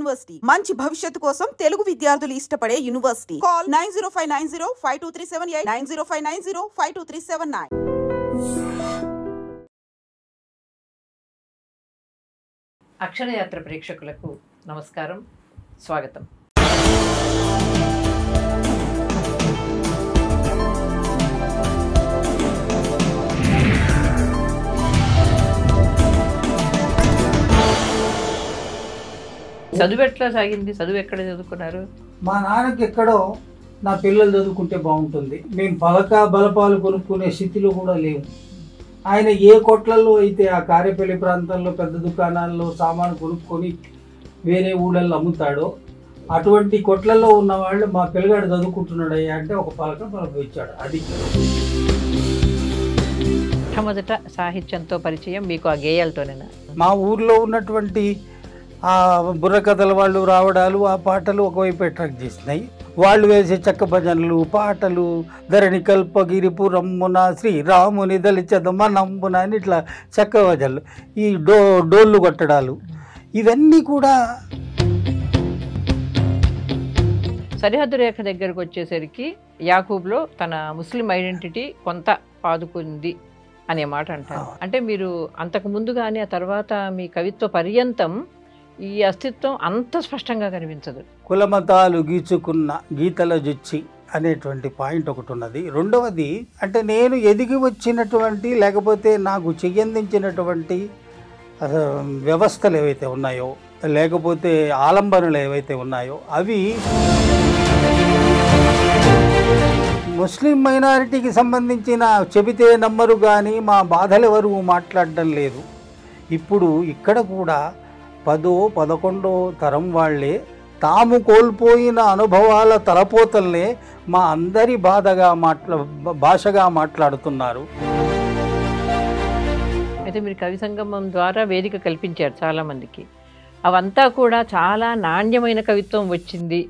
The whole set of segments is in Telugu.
యూనివర్సిటీ మంచి భవిష్యత్తు కోసం తెలుగు విద్యార్థులు ఇష్టపడే యూనివర్సిటీ. కాల్ 9059052378 9059052379. అక్షరయాత్ర ప్రేక్షకులకు నమస్కారం, స్వాగతం. చదువు ఎట్లా సాగింది? చదువు ఎక్కడ చదువుకున్నారు? మా నాన్నకి ఎక్కడో నా పిల్లలు చదువుకుంటే బాగుంటుంది, మేము బలపాలు కొనుక్కునే స్థితిలో కూడా లేవు. ఆయన ఏ కొట్లలో అయితే ఆ కారేపల్లి ప్రాంతంలో పెద్ద దుకాణాల్లో సామాను కొనుక్కొని వేరే ఊళ్ళల్లో అమ్ముతాడో అటువంటి కొట్లలో ఉన్న వాళ్ళు మా పిల్లగాడు చదువుకుంటున్నాడు అయ్యా అంటే ఒక పలక ఇచ్చాడు. అది మొట్టమొదట సాహిత్యంతో పరిచయం మీకు ఆ గేయాలతోనేనా? మా ఊర్లో ఉన్నటువంటి ఆ బుర్రకథల వాళ్ళు రావడాలు, ఆ పాటలు ఒకవైపు అట్రాక్ట్ చేసినాయి. వాళ్ళు వేసే చెక్క భజనలు, పాటలు, ధరణి కల్పగిరి పురమ్మున శ్రీరాముని దళిచదమ్మ నమ్మున అని ఇట్లా చెక్క భజనలు, ఈ డోళ్ళు కొట్టడాలు, ఇవన్నీ కూడా. సరిహద్దు రేఖ దగ్గరకు వచ్చేసరికి యాకూబ్లో తన ముస్లిం ఐడెంటిటీ కొంత పాదుకుంది అనే మాట అంటారు. అంటే మీరు అంతకు ముందు కానీ ఆ తర్వాత మీ కవిత్వ పర్యంతం ఈ అస్తిత్వం అంత స్పష్టంగా కనిపించదు. కులమతాలు గీచుకున్న గీతల జుచ్చి అనేటువంటి పాయింట్ ఒకటి ఉన్నది. రెండవది అంటే నేను ఎదిగి వచ్చినటువంటి లేకపోతే నాకు చెయ్యందించినటువంటి వ్యవస్థలు ఏవైతే ఉన్నాయో లేకపోతే ఆలంబనలు ఏవైతే ఉన్నాయో అవి ముస్లిం మైనారిటీకి సంబంధించిన చెబితే నమ్మరు కానీ మా బాధలు ఎవరు మాట్లాడడం లేదు. ఇప్పుడు ఇక్కడ కూడా 10వ 11వ తరం వాళ్ళే తాము కోల్పోయిన అనుభవాల తలపోతల్నే మా అందరి భాషగా మాట్లాడుతున్నారు. అయితే మీరు కవి సంగమం ద్వారా వేదిక కల్పించారు చాలామందికి. అవంతా కూడా చాలా నాణ్యమైన కవిత్వం వచ్చింది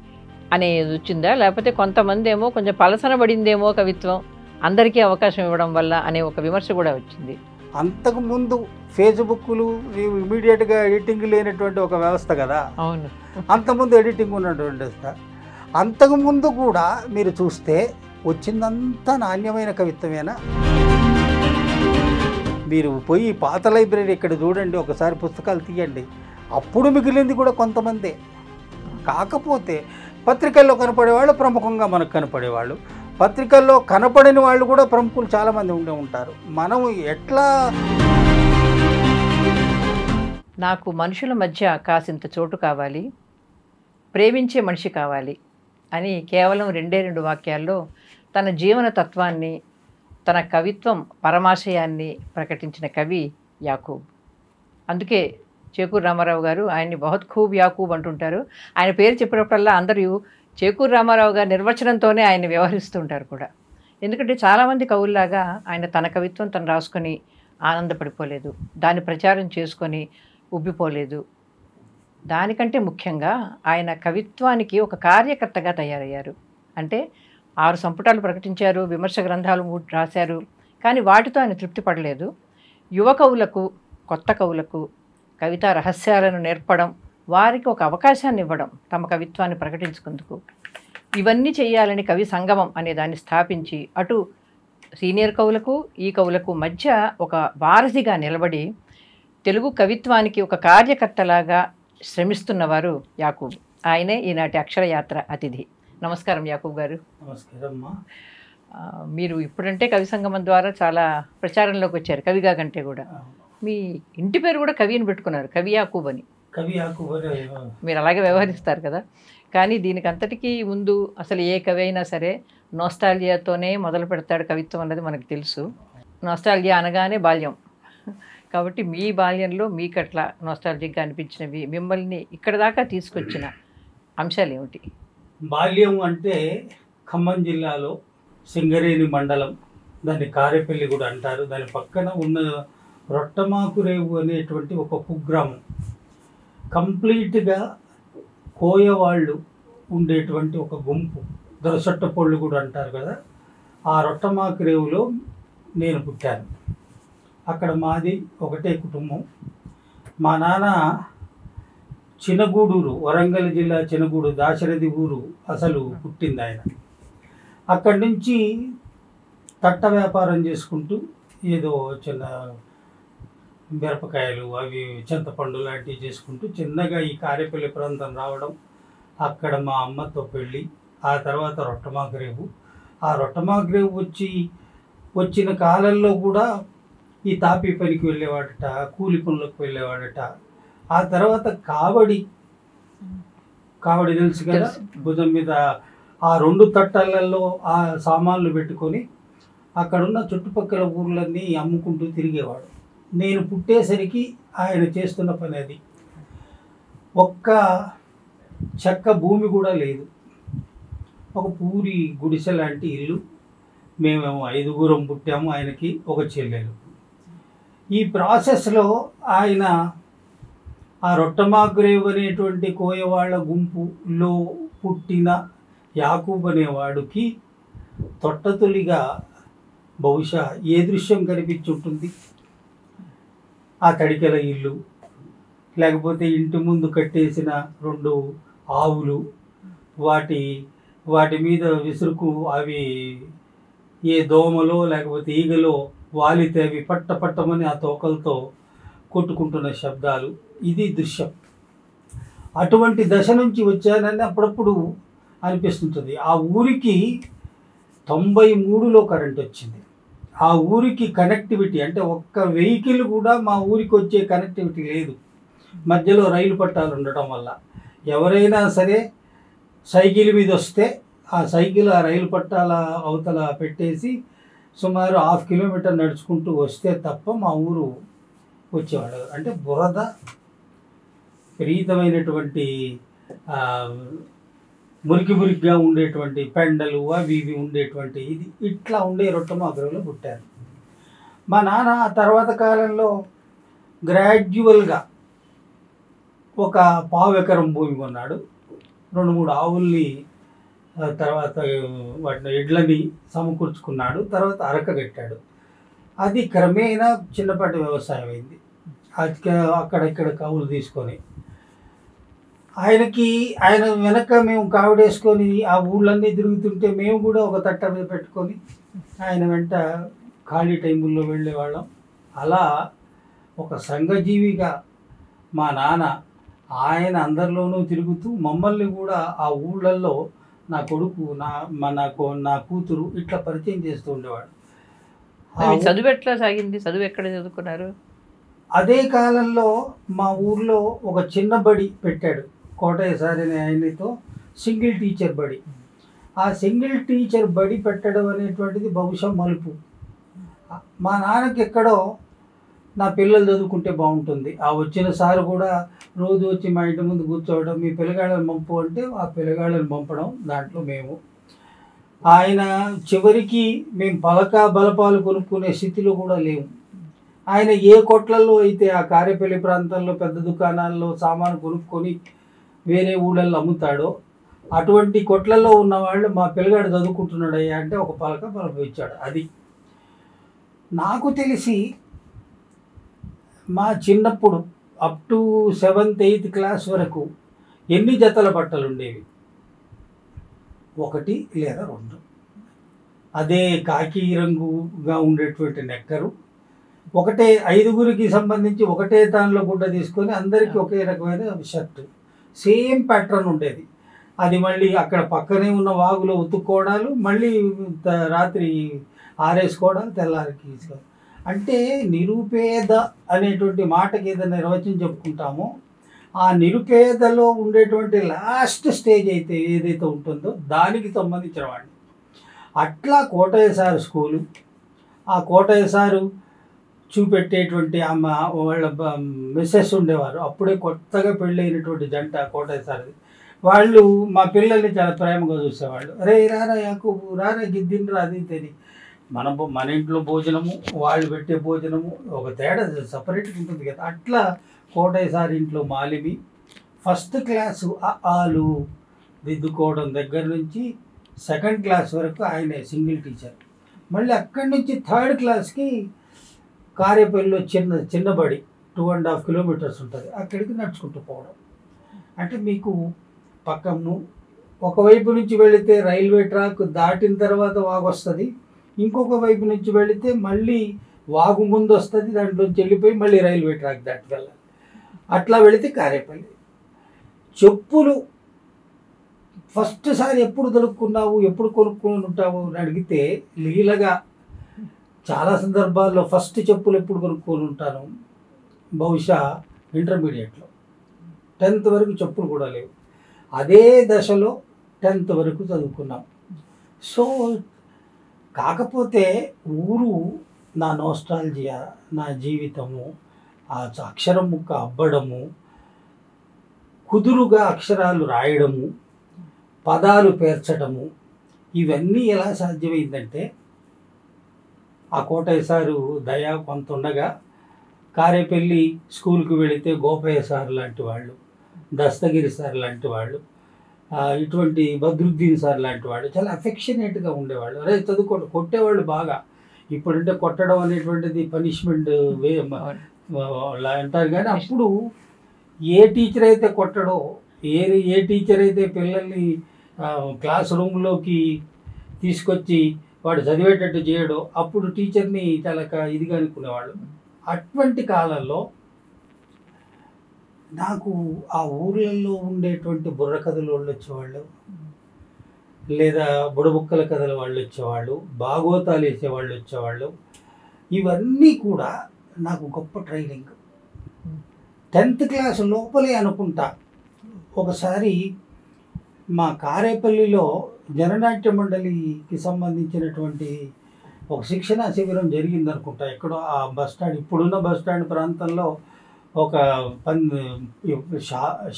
అనేది వచ్చిందా, లేకపోతే కొంతమంది ఏమో కొంచెం పలసన పడిందేమో కవిత్వం అందరికీ అవకాశం ఇవ్వడం వల్ల అనే ఒక విమర్శ కూడా వచ్చింది? అంతకుముందు ఫేస్బుక్లు ఇమీడియట్గా ఎడిటింగ్ లేనటువంటి ఒక వ్యవస్థ కదా. అవును, అంతకుముందు ఎడిటింగ్ ఉన్నటువంటి వ్యవస్థ. అంతకుముందు కూడా మీరు చూస్తే వచ్చిందంతా నాణ్యమైన కవిత్వమేనా? మీరు పోయి పాత లైబ్రరీ ఇక్కడ చూడండి, ఒకసారి పుస్తకాలు తీయండి, అప్పుడు మిగిలింది కూడా కొంతమందే. కాకపోతే పత్రికల్లో కనపడేవాళ్ళు ప్రముఖంగా మనకు కనపడేవాళ్ళు, పత్రికల్లో కనపడని వాళ్ళు కూడా ప్రముఖులు చాలామంది ఉండే ఉంటారు. మనం ఎట్లా నాకు మనుషుల మధ్య కాసింత చోటు కావాలి, ప్రేమించే మనిషి కావాలి అని కేవలం 2 వాక్యాల్లో తన జీవన తత్వాన్ని, తన కవిత్వం పరమాశయాన్ని ప్రకటించిన కవి యాకూబ్. అందుకే చేకూరు రామారావు గారు ఆయన్ని బహుత్ ఖూబ్ యాకూబ్ అంటుంటారు. ఆయన పేరు చెప్పినప్పుడల్లా అందరూ చేకూరు రామారావు గారి నిర్వచనంతోనే ఆయన వ్యవహరిస్తుంటారు కూడా. ఎందుకంటే చాలామంది కవుల్లాగా ఆయన తన కవిత్వం తను రాసుకొని ఆనందపడిపోలేదు, దాన్ని ప్రచారం చేసుకొని ఉబ్బిపోలేదు. దానికంటే ముఖ్యంగా ఆయన కవిత్వానికి ఒక కార్యకర్తగా తయారయ్యారు. అంటే 6 సంపుటాలు ప్రకటించారు, విమర్శ గ్రంథాలు 3 రాశారు. కానీ వాటితో ఆయన తృప్తి పడలేదు. యువ కవులకు, కొత్త కవులకు కవితా రహస్యాలను నేర్పడం, వారికి ఒక అవకాశాన్ని ఇవ్వడం, తమ కవిత్వాన్ని ప్రకటించుకుందుకు, ఇవన్నీ చేయాలని కవి సంగమం అనే దాన్ని స్థాపించి అటు సీనియర్ కవులకు ఈ కవులకు మధ్య ఒక వారధిగా నిలబడి తెలుగు కవిత్వానికి ఒక కార్యకర్తలాగా శ్రమిస్తున్నవారు యాకూబ్. ఆయనే ఈనాటి అక్షరయాత్ర అతిథి. నమస్కారం యాకూబ్ గారు. నమస్కారమ్మా. మీరు ఇప్పుడంటే కవి సంగమం ద్వారా చాలా ప్రచారంలోకి వచ్చారు, కవిగా కంటే కూడా. మీ ఇంటి పేరు కూడా కవి అని పెట్టుకున్నారు, కవి యాకూబ్ అని. కవి యాకూబ్ మీరు అలాగే వ్యవహరిస్తారు కదా. కానీ దీనికి అంతటికీ ముందు అసలు ఏ కవి అయినా సరే నోస్టాల్జియాతోనే మొదలు పెడతాడు కవిత్వం అన్నది మనకు తెలుసు. నోస్టాల్జియా అనగానే బాల్యం. కాబట్టి మీ బాల్యంలో మీకు అట్లా నోస్టాలజిక్గా అనిపించినవి, మిమ్మల్ని ఇక్కడ దాకా తీసుకొచ్చిన అంశాలు ఏమిటి? బాల్యం అంటే ఖమ్మం జిల్లాలో సింగరేణి మండలం, దాన్ని కారేపల్లి కూడా అంటారు. దాని పక్కన ఉన్న రొట్టమాకురేవు అనేటువంటి ఒక కుగ్రామం, కంప్లీట్గా కోయవాళ్ళు ఉండేటువంటి ఒక గుంపు, దొరసొట్టపొళ్ళు కూడా అంటారు కదా. ఆ రొట్టమాకురేవులో నేను పుట్టాను. అక్కడ మాది ఒకటే కుటుంబం. మా నాన్న చినగూడూరు, వరంగల్ జిల్లా చినగూడూరు దాశరథి ఊరు అసలు పుట్టింది ఆయన. అక్కడి నుంచి తట్ట వ్యాపారం చేసుకుంటూ ఏదో చిన్న మిరపకాయలు అవి చింతపండు లాంటివి చేసుకుంటూ చిన్నగా ఈ కారేపల్లి ప్రాంతం రావడం, అక్కడ మా అమ్మతో పెళ్ళి, ఆ తర్వాత రొట్టమాగ్రేవు. ఆ రొట్టమాగ్రేవు వచ్చిన కాలంలో కూడా ఈ తాపీ పనికి వెళ్ళేవాడట, కూలి పనులకు వెళ్ళేవాడట. ఆ తర్వాత కావడి తెలుసు కదా, భుజం మీద ఆ 2 తట్టలలో ఆ సామాన్లు పెట్టుకొని అక్కడున్న చుట్టుపక్కల ఊర్లన్నీ అమ్ముకుంటూ తిరిగేవాడు. నేను పుట్టేసరికి ఆయన చేస్తున్న పని అది. ఒక్క చెక్క భూమి కూడా లేదు, ఒక పూరి గుడిసె లాంటి ఇల్లు. మేమేమో 5గురం పుట్టాము, ఆయనకి ఒక చెల్లెలు. ఈ ప్రాసెస్లో ఆయన ఆ రొట్టమాగ్రేవ్ అనేటువంటి కోయవాళ్ళ గుంపులో పుట్టిన యాకూబ్ అనేవాడికి తొట్టతొలిగా బహుశా ఏ దృశ్యం కనిపించుంటుంది? ఆ తడికెల ఇల్లు, లేకపోతే ఇంటి ముందు కట్టేసిన 2 ఆవులు, వాటి మీద విసురుకు అవి ఏ దోమలో లేకపోతే ఈగలో వాలితే అవి పట్టమని ఆ తోకలతో కొట్టుకుంటున్న శబ్దాలు, ఇది దృశ్యం. అటువంటి దశ నుంచి వచ్చానని అప్పుడప్పుడు అనిపిస్తుంటుంది. ఆ ఊరికి 93లో కరెంట్ వచ్చింది. ఆ ఊరికి కనెక్టివిటీ అంటే ఒక్క వెహికల్ కూడా మా ఊరికి వచ్చే కనెక్టివిటీ లేదు. మధ్యలో రైలు పట్టాలు ఉండటం వల్ల ఎవరైనా సరే సైకిల్ మీద వస్తే ఆ సైకిల్ ఆ రైలు పట్టాల అవతల పెట్టేసి సుమారు 1/2 కిలోమీటర్ నడుచుకుంటూ వస్తే తప్ప మా ఊరు వచ్చేవాడు. అంటే బురద, విపరీతమైనటువంటి మురికిగా ఉండేటువంటి పెండలు అవి ఉండేటువంటి ఇది ఇట్లా ఉండే రొట్టమాగ్రేవులో పుట్టారు. మా నాన్న ఆ తర్వాత కాలంలో గ్రాడ్యువల్గా ఒక 1/4 ఎకరం భూమి కొన్నాడు. 2-3 ఆవుల్ని, తర్వాత వాటిని ఎడ్లని సమకూర్చుకున్నాడు. తర్వాత అరక కట్టాడు. అది క్రమేణా చిన్నపాటి వ్యవసాయం అయింది. అది అక్కడక్కడ కవులు తీసుకొని ఆయన వెనక మేము కావిడేసుకొని ఆ ఊళ్ళన్నీ తిరుగుతుంటే మేము కూడా ఒక తట్ట మీద పెట్టుకొని ఆయన వెంట ఖాళీ టైముల్లో వెళ్ళేవాళ్ళం. అలా ఒక సంఘజీవిగా మా నాన్న ఆయన అందరిలోనూ తిరుగుతూ మమ్మల్ని కూడా ఆ ఊళ్ళల్లో నా కొడుకు, నా కూతురు ఇట్లా పరిచయం చేస్తూ ఉండేవాడు. చదువు ఎట్లా సాగింది? చదువు ఎక్కడ చదువుకున్నారు? అదే కాలంలో మా ఊర్లో ఒక చిన్న బడి పెట్టాడు కోటయ్య సార్ అనే ఆయనతో, సింగిల్ టీచర్ బడి. ఆ సింగిల్ టీచర్ బడి పెట్టడం అనేటువంటిది బహుశా మలుపు. మా నాన్నకి ఎక్కడో నా పిల్లలు చదువుకుంటే బాగుంటుంది. ఆ వచ్చిన సార్ కూడా రోజు వచ్చి మా ఇంటి ముందు కూర్చోవడం, మీ పిల్లగాళ్ళని పంపు అంటే ఆ పిల్లగాళ్ళని పంపడం, దాంట్లో మేము. ఆయన చివరికి మేము బలపాలు కొనుక్కునే స్థితిలో కూడా లేవు. ఆయన ఏ కొట్లలో అయితే ఆ కారేపల్లి ప్రాంతంలో పెద్ద దుకాణాల్లో సామాను కొనుక్కొని వేరే ఊళ్ళల్లో అమ్ముతాడో అటువంటి కొట్లలో ఉన్నవాళ్ళు మా పిల్లగాడు చదువుకుంటున్నాడయ్యా అంటే ఒక బలపం ఇచ్చాడు. అది నాకు తెలిసి మా చిన్నప్పుడు up to 7th 8th class వరకు ఎన్ని జతల బట్టలు ఉండేవి? 1 లేదా 2. అదే కాకి రంగుగా ఉండేటువంటి నెక్కరు, ఒకటే 5గురికి సంబంధించి ఒకటే దానిలో గుడ్డ తీసుకొని అందరికీ ఒకే రకమైన షర్టు, సేమ్ ప్యాటర్న్ ఉండేది. అది మళ్ళీ అక్కడ పక్కనే ఉన్న వాగులో ఉతుక్కోవడాలు, మళ్ళీ రాత్రి ఆరేసుకోవడాలు, తెల్లారికి తీసుకోవడం. అంటే నిరుపేద అనేటువంటి మాటకి ఏదైనా నిర్వచనం చెప్పుకుంటామో ఆ నిరుపేదలో ఉండేటువంటి లాస్ట్ స్టేజ్ అయితే ఏదైతే ఉంటుందో దానికి సంబంధించిన వాడిని. అట్లా కోటయ్య సార్ స్కూలు, ఆ కోటయ్య సారు చూపెట్టేటువంటి వాళ్ళ మిస్సెస్ ఉండేవారు, అప్పుడే కొత్తగా పెళ్ళైనటువంటి జంట కోటయ్య సార్ది. వాళ్ళు మా పిల్లల్ని చాలా ప్రేమగా చూసేవాళ్ళు. అరే రారా యాకూబు, రారా గిద్దిండ్రా, అది తిని. మన ఇంట్లో భోజనము, వాళ్ళు పెట్టే భోజనము ఒక తేడా సపరేట్గా ఉంటుంది కదా. అట్లా కోటయ్య సార్ ఇంట్లో మాలిమి. 1st క్లాసు ఆలు దిద్దుకోవడం దగ్గర నుంచి 2nd క్లాస్ వరకు ఆయనే సింగిల్ టీచర్. మళ్ళీ అక్కడి నుంచి 3rd క్లాస్కి కారేపల్లిలో చిన్న బడి 2.5 కిలోమీటర్స్ ఉంటుంది, అక్కడికి నడుచుకుంటూ పోవడం. అంటే మీకు పక్కను ఒకవైపు నుంచి వెళితే రైల్వే ట్రాక్ దాటిన తర్వాత వాగు వస్తుంది, ఇంకొక వైపు నుంచి వెళితే మళ్ళీ వాగు ముందు వస్తుంది, దాంట్లోంచి వెళ్ళిపోయి మళ్ళీ రైల్వే ట్రాక్ దాటి వెళ్ళాలి. అట్లా వెళితే కారేపల్లి. చెప్పులు ఫస్ట్ సారి ఎప్పుడు దొరుకున్నావు, ఎప్పుడు కొనుక్కొని ఉంటావు అని అడిగితే లీలగా చాలా సందర్భాల్లో ఫస్ట్ చెప్పులు ఎప్పుడు కొనుక్కొని ఉంటాను, బహుశా ఇంటర్మీడియట్లో 10th వరకు చెప్పులు కూడా లేవు. అదే దశలో 10th వరకు చదువుకున్నాం. సో కాకపోతే ఊరు నా నోస్టాలజియా, నా జీవితము, ఆ అక్షరం ముక్క అబ్బడము, కుదురుగా అక్షరాలు రాయడము, పదాలు పేర్చడము, ఇవన్నీ ఎలా సాధ్యమైందంటే ఆ కోటయ్య సారు దయ కొంత ఉండగా కారేపల్లి స్కూల్కి వెళితే గోపయ్య సార్ లాంటి వాళ్ళు, దస్తగిరి సార్ లాంటి వాళ్ళు, ఇటువంటి బద్రుద్దీన్ సార్ లాంటి వాళ్ళు చాలా అఫెక్షనేట్గా ఉండేవాళ్ళు. అరే చదువుకోండి, కొట్టేవాళ్ళు బాగా. ఇప్పుడంటే కొట్టడం అనేటువంటిది పనిష్మెంట్ వే అంటారు, కానీ అప్పుడు ఏ టీచర్ అయితే కొట్టడో, ఏ టీచర్ అయితే పిల్లల్ని క్లాస్ రూమ్లోకి తీసుకొచ్చి వాడు చదివేటట్టు చేయడో అప్పుడు టీచర్ని చాలా ఇదిగా అనుకునేవాళ్ళు. అటువంటి కాలంలో నాకు ఆ ఊర్లలో ఉండేటువంటి బుర్ర కథల వాళ్ళు వచ్చేవాళ్ళు, లేదా బుడబుక్కల కథల వాళ్ళు వచ్చేవాళ్ళు, భాగవతాలు వేసేవాళ్ళు వచ్చేవాళ్ళు. ఇవన్నీ కూడా నాకు గొప్ప ట్రైనింగ్. 10th క్లాస్ లోపలే అనుకుంటా ఒకసారి మా కారేపల్లిలో జననాట్య మండలికి సంబంధించినటువంటి ఒక శిక్షణా శిబిరం జరిగిందనుకుంటా. ఎక్కడో ఆ బస్టాండ్, ఇప్పుడున్న బస్టాండ్ ప్రాంతంలో ఒక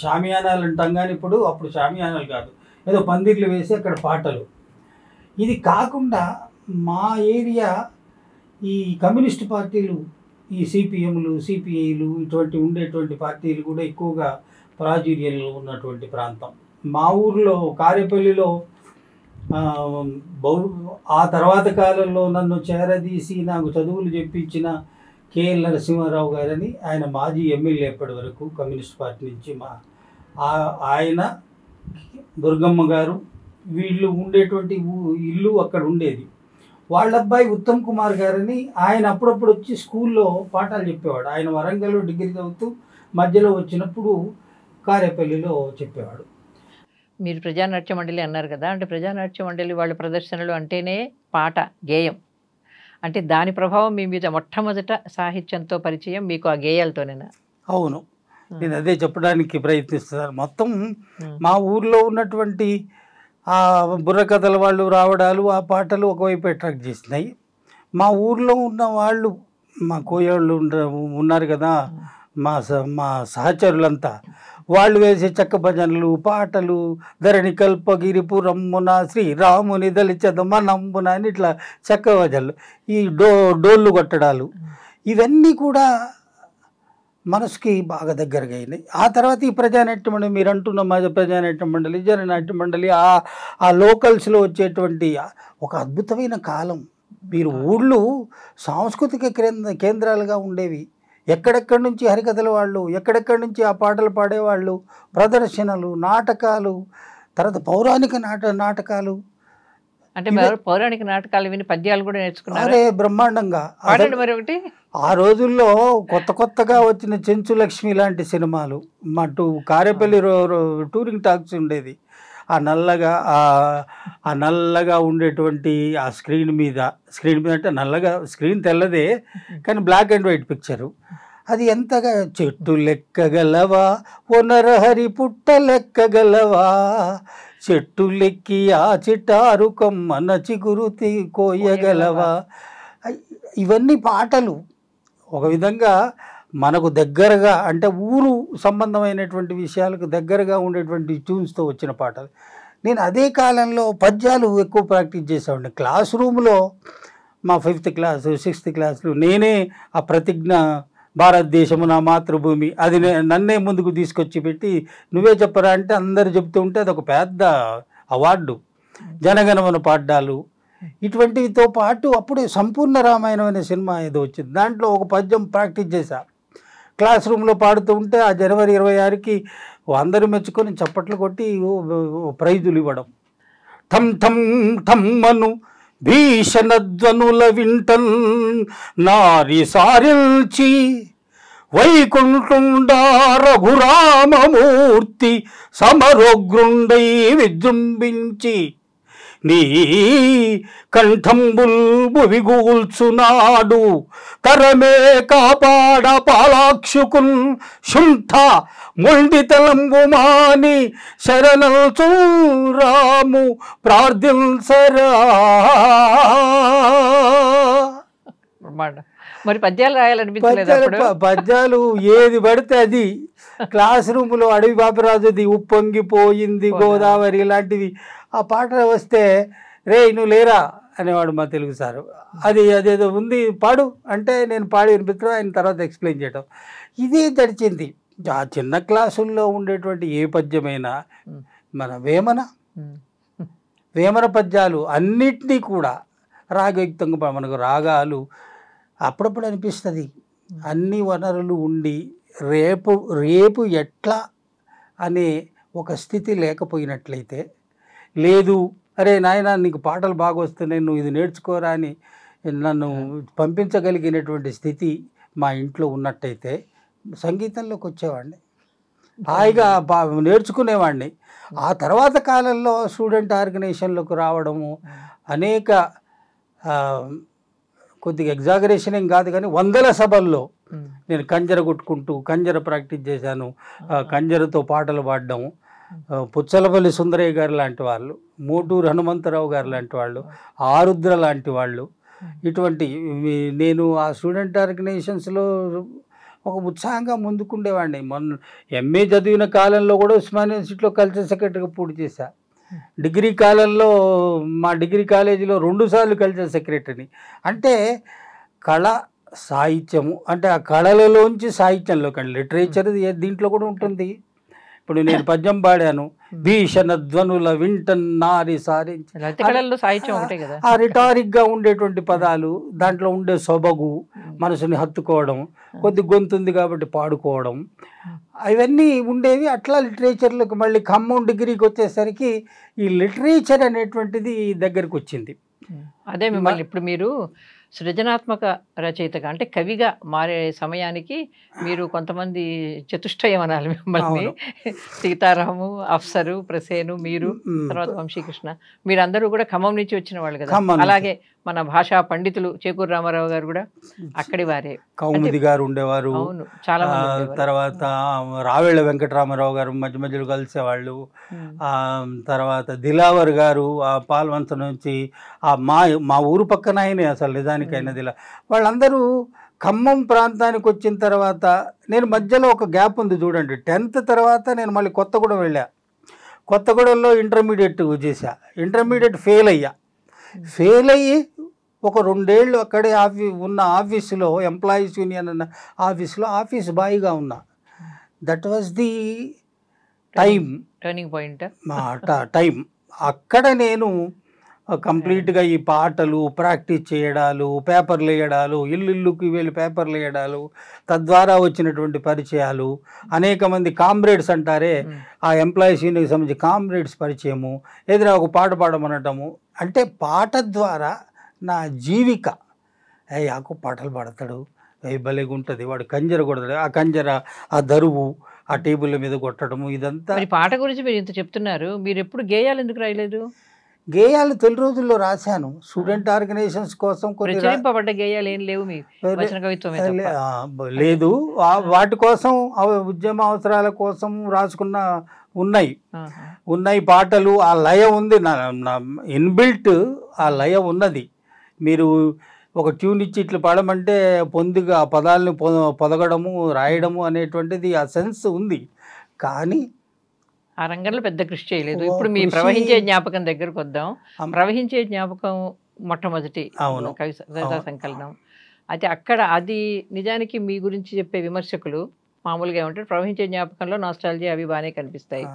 షామియానాలు అంటాం, కానీ అప్పుడు షామియానాలు కాదు, ఏదో పందిర్లు వేసి అక్కడ పాటలు. ఇది కాకుండా మా ఏరియా ఈ కమ్యూనిస్ట్ పార్టీలు, ఈ సిపిఎంలు, సిపిఐలు ఇటువంటి ఉండేటువంటి పార్టీలు కూడా ఎక్కువగా ప్రాచుర్యంలో ఉన్నటువంటి ప్రాంతం. మా ఊర్లో కారేపల్లిలో ఆ తర్వాత కాలంలో నన్ను చేరదీసి నాకు చదువులు చెప్పించిన కేఎల్ నరసింహారావు గారని, ఆయన మాజీ ఎమ్మెల్యే ఎప్పటి వరకు కమ్యూనిస్ట్ పార్టీ నుంచి, ఆయన దుర్గమ్మ గారు వీళ్ళు ఉండేటువంటి ఇల్లు అక్కడ ఉండేది. వాళ్ళ అబ్బాయి ఉత్తమ్ కుమార్ గారని, ఆయన అప్పుడప్పుడు వచ్చి స్కూల్లో పాఠాలు చెప్పేవాడు. ఆయన వరంగల్లో డిగ్రీ చదువుతూ మధ్యలో వచ్చినప్పుడు కారేపల్లిలో చెప్పేవాడు. మీరు ప్రజానాట్య మండలి అన్నారు కదా, అంటే ప్రజానాట్య మండలి వాళ్ళ ప్రదర్శనలు అంటేనే పాట, గేయం. అంటే దాని ప్రభావం మీ మీద మొట్టమొదట సాహిత్యంతో పరిచయం మీకు ఆ గేయాలతోనేనా? అవును, నేను అదే చెప్పడానికి ప్రయత్నిస్తున్నాను. మొత్తం మా ఊర్లో ఉన్నటువంటి ఆ బుర్రకథల వాళ్ళు రావడాలు, ఆ పాటలు ఒకవైపు అట్రాక్ట్ చేసినాయి. మా ఊర్లో ఉన్న వాళ్ళు, మా కోయోళ్ళు ఉన్నారు కదా, మా సహచరులంతా, వాళ్ళు వేసే చెక్క భజనలు, పాటలు, ధరణి కల్పగిరిపురమ్మున శ్రీరాముని దళిచదమ నమ్మున అని ఇట్లా చెక్క భజనలు, ఈ డోళ్ళు కొట్టడాలు, ఇవన్నీ కూడా మనసుకి బాగా దగ్గరగా అయినాయి. ఆ తర్వాత ఈ ప్రజానాట్య మండలి, మీరు అంటున్న మా ప్రజానాట్య మండలి, జననాట్య మండలి, ఆ లోకల్స్లో వచ్చేటువంటి ఒక అద్భుతమైన కాలం. మీరు ఊళ్ళు సాంస్కృతిక కేంద్రాలుగా ఉండేవి. ఎక్కడెక్కడి నుంచి హరికథల వాళ్ళు, ఎక్కడెక్కడి నుంచి ఆ పాటలు పాడేవాళ్ళు, ప్రదర్శనలు, నాటకాలు, తర్వాత పౌరాణిక నాటకాలు. అంటే పౌరాణిక నాటకాలు విని పద్యాలు కూడా నేర్చుకున్నారు? అరే బ్రహ్మాండంగా. మరి ఒకటి ఆ రోజుల్లో కొత్తగా వచ్చిన చెంచు లక్ష్మి లాంటి సినిమాలు, మా కారేపల్లి టూరింగ్ టాక్సీ ఉండేది. ఆ నల్లగా ఉండేటువంటి ఆ స్క్రీన్ మీద అంటే నల్లగా, స్క్రీన్ తెల్లదే కానీ బ్లాక్ అండ్ వైట్ పిక్చరు. అది ఎంతగా, చెట్టు లెక్కగలవా ఓ నరహరి పుట్ట లెక్కగలవా, చెట్టు లెక్కి ఆ చిటారు కొమ్మన చిగురు కోయగలవా. ఇవన్నీ పాటలు ఒక విధంగా మనకు దగ్గరగా, అంటే ఊరు సంబంధమైనటువంటి విషయాలకు దగ్గరగా ఉండేటువంటి ట్యూన్స్తో వచ్చిన పాటలు. నేను అదే కాలంలో పద్యాలు ఎక్కువ ప్రాక్టీస్ చేసేవాడిని. క్లాస్ రూమ్లో మా 5th క్లాస్ 6th క్లాస్లో నేనే ఆ ప్రతిజ్ఞ, భారతదేశము నా మాతృభూమి, అది నన్నే ముందుకు తీసుకొచ్చి పెట్టి నువ్వే చెప్పరా అంటే అందరు చెప్తూ ఉంటే అదొక పెద్ద అవార్డు. జనగణమన పాడ్డాలు, ఇటువంటివితో పాటు అప్పుడే సంపూర్ణ రామాయణం అనే సినిమా ఏదో వచ్చింది, దాంట్లో ఒక పద్యం ప్రాక్టీస్ చేశా. క్లాస్ రూమ్లో పాడుతూ ఉంటే ఆ జనవరి 26కి అందరూ మెచ్చుకొని చప్పట్లు కొట్టి ప్రైజులు ఇవ్వడం. ఠం ఠం ఠమ్మను భీషణధ్వనుల వింటన్ నారి సారిల్చి వైకుంఠుండా రఘురామమూర్తి సమరోగ్రుండై విజృంభించి నీ కంఠంబుల్ భువిగూల్చునాడు తరమే కాపాడ పాలాక్షుకున్ శుంఠ మొండితలంబు మాని శరణల్చు రాము ప్రార్థించరా. మరి పద్యాలు రాయాలనిపించలేదు? పద్యాలు ఏది పడితే అది. క్లాస్ రూమ్లో అడవి బాపిరాజుది ఉప్పొంగిపోయింది గోదావరి ఇలాంటివి ఆ పాట వస్తే రే నువ్వు లేరా అనేవాడు మా తెలుగు సారు. అదేదో ఉంది పాడు అంటే నేను పాడి వినిపించడం, ఆయన తర్వాత ఎక్స్ప్లెయిన్ చేయడం. ఇదే తడిచింది. ఆ చిన్న క్లాసుల్లో ఉండేటువంటి ఏ పద్యమైనా మన వేమన పద్యాలు అన్నిటినీ కూడా రాగయుక్తంగా మనకు రాగాలు అప్పుడప్పుడు అనిపిస్తుంది. అన్ని వనరులు ఉండి రేపు ఎట్లా అనే ఒక స్థితి లేకపోయినట్లయితే, లేదు అరే నాయన నీకు పాటలు బాగా వస్తున్నాయి నువ్వు ఇది నేర్చుకోరా అని నన్ను పంపించగలిగినటువంటి స్థితి మా ఇంట్లో ఉన్నట్టయితే సంగీతంలోకి వచ్చేవాడిని, హాయిగా నేర్చుకునేవాడిని. ఆ తర్వాత కాలంలో స్టూడెంట్ ఆర్గనైజేషన్లోకి రావడము, అనేక కొద్దిగా ఎగ్జాగరేషన్ ఏం కాదు కానీ 100ల సభల్లో నేను కంజర కొట్టుకుంటూ కంజర ప్రాక్టీస్ చేశాను. కంజరతో పాటలు పాడడం, పుచ్చలపల్లి సుందరయ్య గారు లాంటి వాళ్ళు, మోటూరు హనుమంతరావు గారు లాంటి వాళ్ళు, ఆరుద్ర లాంటి వాళ్ళు, ఇటువంటి నేను ఆ స్టూడెంట్ ఆర్గనైజేషన్స్లో ఒక ఉత్సాహంగా ముందుకుండేవాడిని. మొన్న ఎంఏ చదివిన కాలంలో కూడా ఉస్మానియా యూనివర్సిటీలో కల్చరల్ సెక్రటరీగా పూర్తి చేశా. డిగ్రీ కాలంలో మా డిగ్రీ కాలేజీలో 2 సార్లు కల్చరల్ సెక్రటరీని. అంటే కళ సాహిత్యము అంటే ఆ కళలలోంచి సాహిత్యంలోకి అండి, లిటరేచర్ దీంట్లో కూడా ఉంటుంది. ఇప్పుడు నేను పద్యం పాడాను, భీషణ ధ్వనుల వింటన్ నారి సారించి, ఆ రిటారిక్గా ఉండేటువంటి పదాలు, దాంట్లో ఉండే సొబగు, మనసుని హత్తుకోవడం, కొద్ది గొంతు ఉంది కాబట్టి పాడుకోవడం, అవన్నీ ఉండేవి. అట్లా లిటరేచర్లోకి మళ్ళీ ఖమ్మం డిగ్రీకి వచ్చేసరికి ఈ లిటరేచర్ అనేటువంటిది దగ్గరికి వచ్చింది. అదే మిమ్మల్ని ఇప్పుడు మీరు సృజనాత్మక రచయితగా అంటే కవిగా మారే సమయానికి మీరు కొంతమంది చతుష్టయం అనాలి మిమ్మల్ని, సీతారాము, అఫ్సరు, ప్రసేను, మీరు, తర్వాత వంశీకృష్ణ, మీరందరూ కూడా ఖమ్మం నుంచి వచ్చిన వాళ్ళు కదా. అలాగే మన భాషా పండితులు చేకూరు రామారావు గారు కూడా అక్కడి వారే, కౌముది గారు ఉండేవారు, చాలా తర్వాత రావేళ్ల వెంకటరామారావు గారు మధ్య మధ్యలో కలిసేవాళ్ళు, తర్వాత దిలావర్ గారు ఆ పాల్వంచ నుంచి, మా ఊరు పక్కన ఆయనే అసలు నిజానికైనా దిలా, వాళ్ళందరూ ఖమ్మం ప్రాంతానికి వచ్చిన తర్వాత నేను మధ్యలో ఒక గ్యాప్ ఉంది చూడండి. 10th తర్వాత నేను మళ్ళీ కొత్తగూడెం వెళ్ళా. కొత్తగూడెంలో ఇంటర్మీడియట్ చేశా. ఇంటర్మీడియట్ ఫెయిల్ అయ్యి ఒక 2 ఏళ్ళు అక్కడే ఉన్న ఆఫీసులో, ఎంప్లాయీస్ యూనియన్ అన్న ఆఫీసులో ఆఫీస్ బాయ్గా ఉన్నా. That was the turning point time. అక్కడ నేను కంప్లీట్గా ఈ పాటలు ప్రాక్టీస్ చేయడాలు, పేపర్లు వేయడాలు, ఇల్లుకి వెళ్ళి పేపర్లు వేయడాలు, తద్వారా వచ్చినటువంటి పరిచయాలు, అనేక మంది కామ్రేడ్స్ అంటారే, ఆ ఎంప్లాయీస్ యూనియన్కి సంబంధించి కామ్రేడ్స్ పరిచయము, ఏదైనా ఒక పాట పాడమనటము. అంటే పాట ద్వారా నా జీవిక, యాకు పాటలు పాడతాడు, భలేగా ఉంటుంది, వాడు కంజర కొడతాడు, ఆ కంజర, ఆ దరువు, ఆ టేబుల్ మీద కొట్టడము, ఇదంతా. పాట గురించి మీరు ఇంత చెప్తున్నారు, మీరు ఎప్పుడు గేయాలు ఎందుకు రాయలేదు? గేయాలు తొలి రోజుల్లో రాశాను స్టూడెంట్ ఆర్గనైజేషన్స్ కోసం. కొన్ని గేయాలు ఏం లేవు లేదు, వాటి కోసం ఉద్యమ అవసరాల కోసం రాసుకున్న ఉన్నాయి పాటలు. ఆ లయ ఉంది, నా ఇన్బిల్ట్ ఆ లయ ఉన్నది. మీరు ఒక ట్యూన్ ఇచ్చి ఇట్లా పాడమంటే పొందిగా ఆ పదాలను పొదగడము, రాయడము అనేటువంటిది ఆ సెన్స్ ఉంది. కానీ ఆ రంగంలో పెద్ద కృషి చేయలేదు. ఇప్పుడు మీ ప్రవహించే జ్ఞాపకం దగ్గరకు వద్దాం. ప్రవహించే జ్ఞాపకం మొట్టమొదటి కవితా సంకలనం. అయితే అక్కడ అది నిజానికి మీ గురించి చెప్పే విమర్శకులు మామూలుగా ఏమంటారు, ప్రవహించే జ్ఞాపకంలో నాస్టాలజియా అవి బాగానే కనిపిస్తాయి,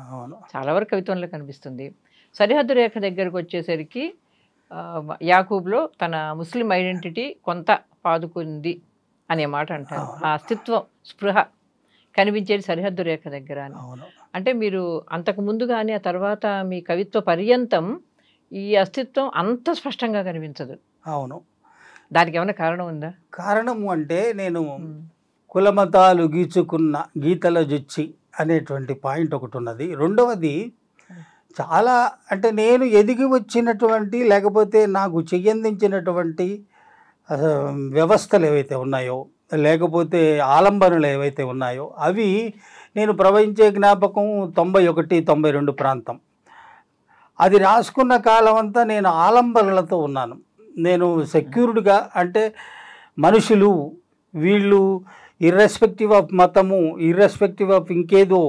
చాలా వరకు కవిత్వంలో కనిపిస్తుంది. సరిహద్దు రేఖ దగ్గరకు వచ్చేసరికి యాకూబ్లో తన ముస్లిం ఐడెంటిటీ కొంత పాదుకుంది అనే మాట అంటారు. ఆ అస్తిత్వం, స్పృహ కనిపించేది సరిహద్దు రేఖ దగ్గర అని. అంటే మీరు అంతకు ముందు కానీ ఆ తర్వాత మీ కవిత్వ పర్యంతం ఈ అస్తిత్వం అంత స్పష్టంగా కనిపించదు. అవును. దానికి ఏమైనా కారణం ఉందా? కారణము అంటే నేను కులమతాలు గీచుకున్న గీతల జుచ్చి అనేటువంటి పాయింట్ ఒకటి ఉన్నది. రెండవది చాలా అంటే నేను ఎదిగి వచ్చినటువంటి లేకపోతే నాకు చెయ్యందించినటువంటి వ్యవస్థలు ఏవైతే ఉన్నాయో లేకపోతే ఆలంబనలు ఏవైతే ఉన్నాయో అవి నేను ప్రవహించే జ్ఞాపకం 91, 92 ప్రాంతం. అది రాసుకున్న కాలం అంతా నేను ఆలంబనలతో ఉన్నాను. నేను సెక్యూర్డ్గా అంటే మనుషులు వీళ్ళు ఇర్రెస్పెక్టివ్ ఆఫ్ మతము ఇర్రెస్పెక్టివ్ ఆఫ్ ఇంకేదో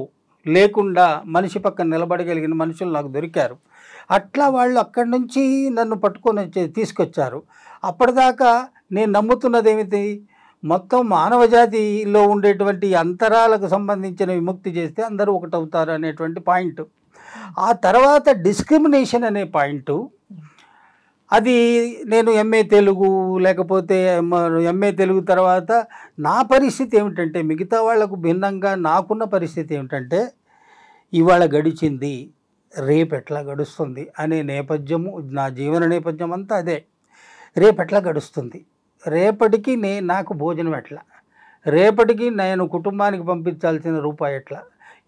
లేకుండా మనిషి పక్కన నిలబడగలిగిన మనుషులు నాకు దొరికారు. అట్లా వాళ్ళు అక్కడి నుంచి నన్ను పట్టుకొని తీసుకొచ్చారు. అప్పటిదాకా నేను నమ్ముతున్నది ఏమిటి, మొత్తం మానవజాతిలో ఉండేటువంటి అంతరాలకు సంబంధించిన విముక్తి చేస్తే అందరూ ఒకటవుతారు అనేటువంటి పాయింట్. ఆ తర్వాత డిస్క్రిమినేషన్ అనే పాయింట్, అది నేను ఎంఏ తెలుగు లేకపోతే ఎంఏ తెలుగు తర్వాత నా పరిస్థితి ఏమిటంటే మిగతా వాళ్లకు భిన్నంగా నాకున్న పరిస్థితి ఏమిటంటే ఇవాళ గడిచింది రేపు ఎట్లా గడుస్తుంది అనే నేపథ్యము. నా జీవన నేపథ్యం అంతా అదే. రేపు ఎట్లా గడుస్తుంది, రేపటికి నాకు భోజనం ఎట్లా, రేపటికి నేను కుటుంబానికి పంపించాల్సిన రూపాయి ఎట్లా,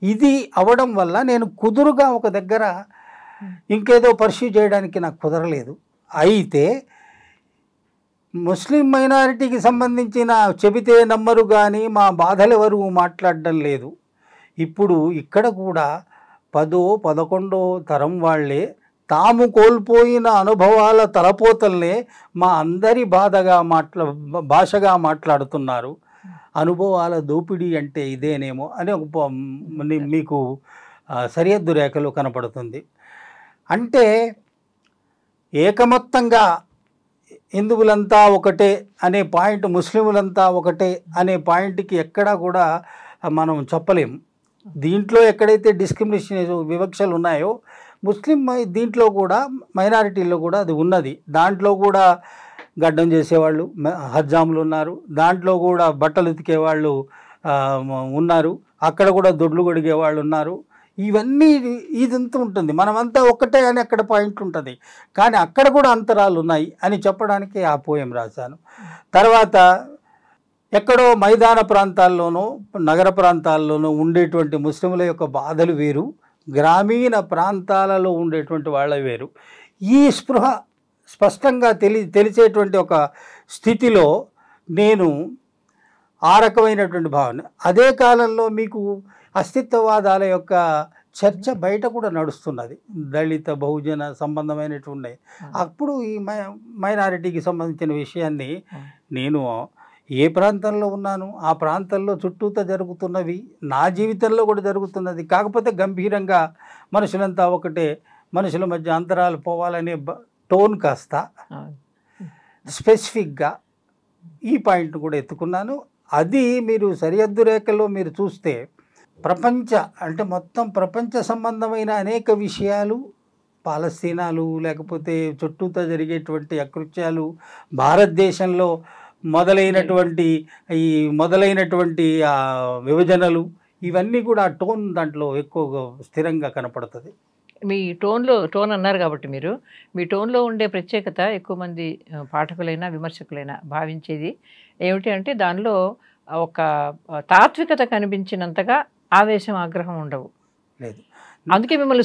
ఇది అవడం వల్ల నేను కుదురుగా ఒక దగ్గర ఇంకేదో పర్స్యూ చేయడానికి నాకు కుదరలేదు. అయితే ముస్లిం మైనారిటీకి సంబంధించిన చెబితే నమ్మరు కానీ మా బాధలు ఎవరు మాట్లాడడం లేదు. ఇప్పుడు ఇక్కడ కూడా 10వ 11వ తరం వాళ్ళే తాము కోల్పోయిన అనుభవాల తలపోతల్నే మా అందరి భాషగా మాట్లాడుతున్నారు. అనుభవాల దోపిడీ అంటే ఇదేనేమో అని ఒక మీకు సరిహద్దు రేఖలు కనపడుతుంది. అంటే ఏకమొత్తంగా హిందువులంతా ఒకటే అనే పాయింట్, ముస్లిములంతా ఒకటే అనే పాయింట్కి ఎక్కడా కూడా మనం చెప్పలేము. దీంట్లో ఎక్కడైతే డిస్క్రిమినేషన్ వివక్షలు ఉన్నాయో ముస్లిం దీంట్లో కూడా మైనారిటీల్లో కూడా అది ఉన్నది. దాంట్లో కూడా గడ్డం చేసేవాళ్ళు హజ్జాములు ఉన్నారు, దాంట్లో కూడా బట్టలు ఉతికేవాళ్ళు ఉన్నారు, అక్కడ కూడా దొడ్లు గడిగే వాళ్ళు ఉన్నారు. ఇవన్నీ ఇదంతా ఉంటుంది. మనమంతా ఒక్కటే అని అక్కడ పాయింట్ ఉంటుంది, కానీ అక్కడ కూడా అంతరాలు ఉన్నాయి అని చెప్పడానికి ఆ పోయం రాశాను. తర్వాత ఎక్కడో మైదాన ప్రాంతాల్లోనూ నగర ప్రాంతాల్లోనూ ఉండేటువంటి ముస్లింల యొక్క బాధలు వేరు, గ్రామీణ ప్రాంతాలలో ఉండేటువంటి వాళ్ళ వేరు. ఈ స్పృహ స్పష్టంగా తెలిసేటువంటి ఒక స్థితిలో నేను ఆ రకమైనటువంటి భావన. అదే కాలంలో మీకు అస్తిత్వవాదాల యొక్క చర్చ బయట కూడా నడుస్తున్నది, దళిత బహుజన సంబంధమైనటువంటి. అప్పుడు ఈ మైనారిటీకి సంబంధించిన విషయాన్ని నేను ఏ ప్రాంతంలో ఉన్నాను ఆ ప్రాంతంలో చుట్టూతో జరుగుతున్నవి నా జీవితంలో కూడా జరుగుతున్నది. కాకపోతే గంభీరంగా మనుషులంతా ఒకటే, మనుషుల మధ్య అంతరాలు పోవాలనే టోన్ కాస్త స్పెసిఫిక్గా ఈ పాయింట్ కూడా ఎత్తుకున్నాను. అది మీరు సరిహద్దు రేఖలో మీరు చూస్తే మొత్తం ప్రపంచ సంబంధమైన అనేక విషయాలు, పాలస్తీనాలు లేకపోతే చుట్టూతో జరిగేటువంటి అకృత్యాలు, భారతదేశంలో మొదలైనటువంటి విభజనలు, ఇవన్నీ కూడా ఆ టోన్ దాంట్లో ఎక్కువగా స్థిరంగా కనపడుతుంది. మీ టోన్ అన్నారు కాబట్టి మీ టోన్లో ఉండే ప్రత్యేకత ఎక్కువ మంది పాఠకులైనా విమర్శకులైనా భావించేది ఏమిటి అంటే దానిలో ఒక తాత్వికత కనిపించినంతగా ఆవేశం ఆగ్రహం ఉండవు. లేదు, అందుకే మిమ్మల్ని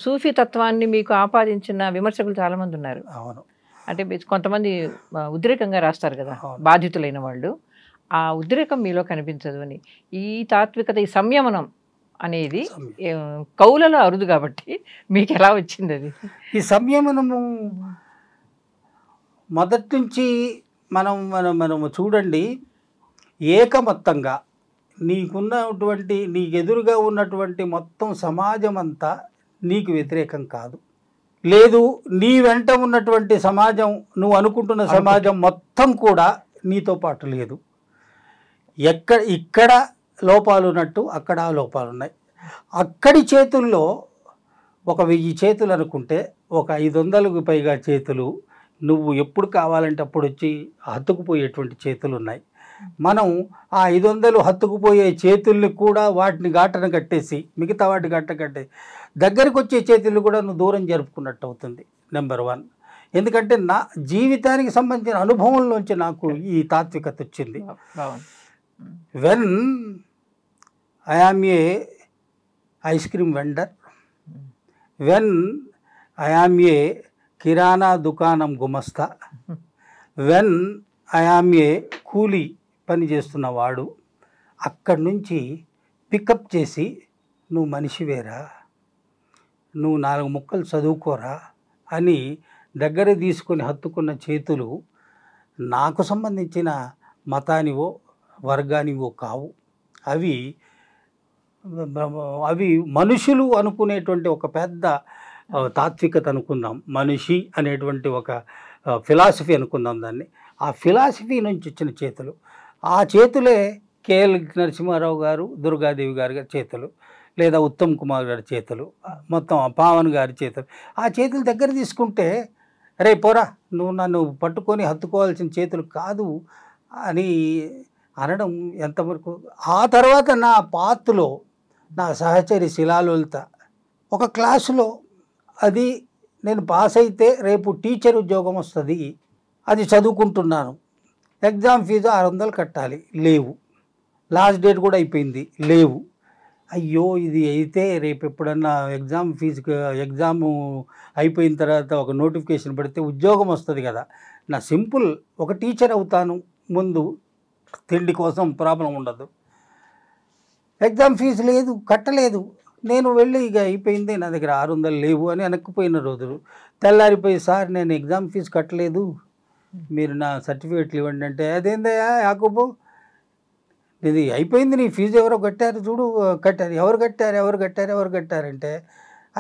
సూఫీ తత్వాన్ని మీకు ఆపాదించిన విమర్శకులు చాలామంది ఉన్నారు. అవును, అంటే కొంతమంది ఉద్రేకంగా రాస్తారు కదా బాధితులైన వాళ్ళు, ఆ ఉద్రేకం మీలో కనిపించదు అని. ఈ తాత్వికత, ఈ సంయమనం అనేది కవులలో అరుదు కాబట్టి మీకు ఎలా వచ్చింది అది? ఈ సంయమనము మొదటి నుంచి మనము చూడండి, ఏకమొత్తంగా నీకు ఎదురుగా ఉన్నటువంటి మొత్తం సమాజం అంతా నీకు వ్యతిరేకం కాదు. లేదు, నీ వెంట ఉన్నటువంటి సమాజం, నువ్వు అనుకుంటున్న సమాజం మొత్తం కూడా నీతో పాటు లేదు. ఇక్కడ లోపాలు ఉన్నట్టు అక్కడ లోపాలు ఉన్నాయి. అక్కడి చేతుల్లో ఒక 1000 చేతులు అనుకుంటే ఒక 500కు పైగా చేతులు నువ్వు ఎప్పుడు కావాలంటే అప్పుడు వచ్చి హత్తుకుపోయేటువంటి చేతులు ఉన్నాయి. మనం ఆ 500 హత్తుకుపోయే చేతుల్ని కూడా వాటిని ఘాటన కట్టేసి మిగతా వాటి ఘాటన కట్టేసి దగ్గరికి వచ్చే చేతులు కూడా నువ్వు దూరం జరుపుకున్నట్టు అవుతుంది. నెంబర్ 1. ఎందుకంటే నా జీవితానికి సంబంధించిన అనుభవంలోంచి నాకు ఈ తాత్వికత వచ్చింది. When I am a ice cream vendor, when I am a కిరాణా దుకాణం గుమస్తా, వెన్ ఐ ఆమ్ ఏ కూలీ పని చేస్తున్నవాడు, అక్కడి నుంచి పికప్ చేసి నువ్వు మనిషివేరా, నువ్వు 4 ముక్కలు చదువుకోరా అని దగ్గర తీసుకొని హత్తుకున్న చేతులు నాకు సంబంధించిన మతానివో వర్గానివో కావు. అవి మనుషులు అనుకునేటువంటి ఒక పెద్ద తాత్వికత అనుకుందాం, మనిషి అనేటువంటి ఒక ఫిలాసఫీ అనుకుందాం దాన్ని. ఆ ఫిలాసఫీ నుంచి వచ్చిన చేతులు, ఆ చేతులే కేఎల్ నరసింహారావు గారు, దుర్గాదేవి గారి చేతులు, లేదా ఉత్తమ్ కుమార్ గారి చేతులు, మొత్తం పావన్ గారి చేతులు. ఆ చేతులు దగ్గర తీసుకుంటే రే పోరా నువ్వు నన్ను పట్టుకొని హత్తుకోవాల్సిన చేతులు కాదు అని అనడం ఎంతవరకు. ఆ తర్వాత నా పాత్రలో నా సహచరి శిలాలలిత ఒక క్లాసులో, అది నేను పాస్ అయితే రేపు టీచర్ ఉద్యోగం వస్తుంది, అది చదువుకుంటున్నాను, ఎగ్జామ్ ఫీజు 600 కట్టాలి, లేవు, లాస్ట్ డేట్ కూడా అయిపోయింది, లేవు. అయ్యో ఇది అయితే రేపు ఎప్పుడన్నా ఎగ్జామ్ అయిపోయిన తర్వాత ఒక నోటిఫికేషన్ పడితే ఉద్యోగం వస్తుంది కదా, నా సింపుల్ ఒక టీచర్ అవుతాను, ముందు తిండి కోసం ప్రాబ్లం ఉండదు, ఎగ్జామ్ ఫీజు లేదు, కట్టలేదు, నేను వెళ్ళి ఇక అయిపోయింది నా దగ్గర 600 లేవు అని వెనక్కిపోయిన రోజులు. తెల్లారిపోయి సార్ నేను ఎగ్జామ్ ఫీజు కట్టలేదు, మీరు నా సర్టిఫికేట్లు ఇవ్వండి అంటే, అదేందయ్యా యాకూబు ఇది అయిపోయింది, నీ ఫీజు ఎవరో కట్టారు చూడు, కట్టారు, ఎవరు కట్టారంటే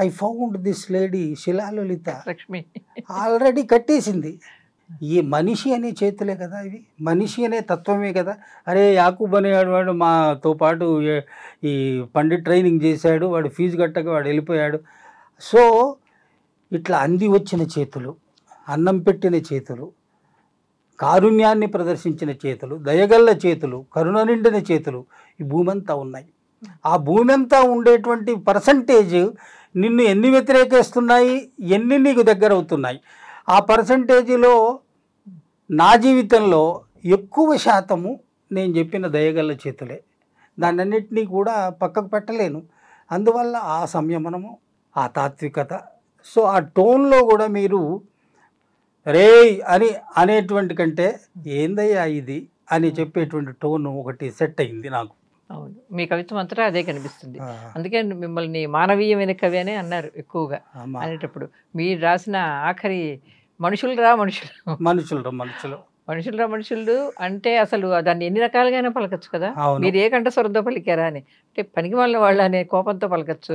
I found this lady Shilalalitha Lakshmi already కట్టేసింది. ఈ మనిషి అనే చేతులే కదా ఇవి, మనిషి అనే తత్వమే కదా. అరే యాకూబ్ అనేవాడు మాతో పాటు ఈ పండిట్ ట్రైనింగ్ చేశాడు, వాడు ఫీజు కట్టక వాడు వెళ్ళిపోయాడు. సో ఇట్లా అంది వచ్చిన చేతులు, అన్నం పెట్టిన చేతులు, కారుణ్యాన్ని ప్రదర్శించిన చేతులు, దయగల్ల చేతులు, కరుణ నిండిన చేతులు ఈ భూమంతా ఉన్నాయి. ఆ భూమంతా ఉండేటువంటి పర్సంటేజ్ నిన్ను ఎన్ని వ్యతిరేకిస్తున్నాయి, ఎన్ని నీకు దగ్గర అవుతున్నాయి. ఆ పర్సంటేజీలో నా జీవితంలో ఎక్కువ శాతము నేను చెప్పిన దయగల్ల చేతులే. దాన్నన్నింటినీ కూడా పక్కకు పెట్టలేను. అందువల్ల ఆ సంయమనము, ఆ తాత్వికత, సో ఆ టోన్లో కూడా మీరు రే అని అనేటువంటి కంటే ఏందయ్యా ఇది అని చెప్పేటువంటి టోన్ ఒకటి సెట్ అయింది నాకు. అవును, మీ కవిత్వం అంతటా అదే కనిపిస్తుంది. అందుకే మిమ్మల్ని మానవీయమైన కవి అనే అన్నారు ఎక్కువగా. అనేటప్పుడు మీరు రాసిన ఆఖరి మనుషులు అంటే అసలు దాన్ని ఎన్ని రకాలుగానే పలకచ్చు కదా. మీరు ఏ కంట స్వరంతో పలికారా అని, అంటే పనికి వాళ్ళు అనే కోపంతో పలకచ్చు,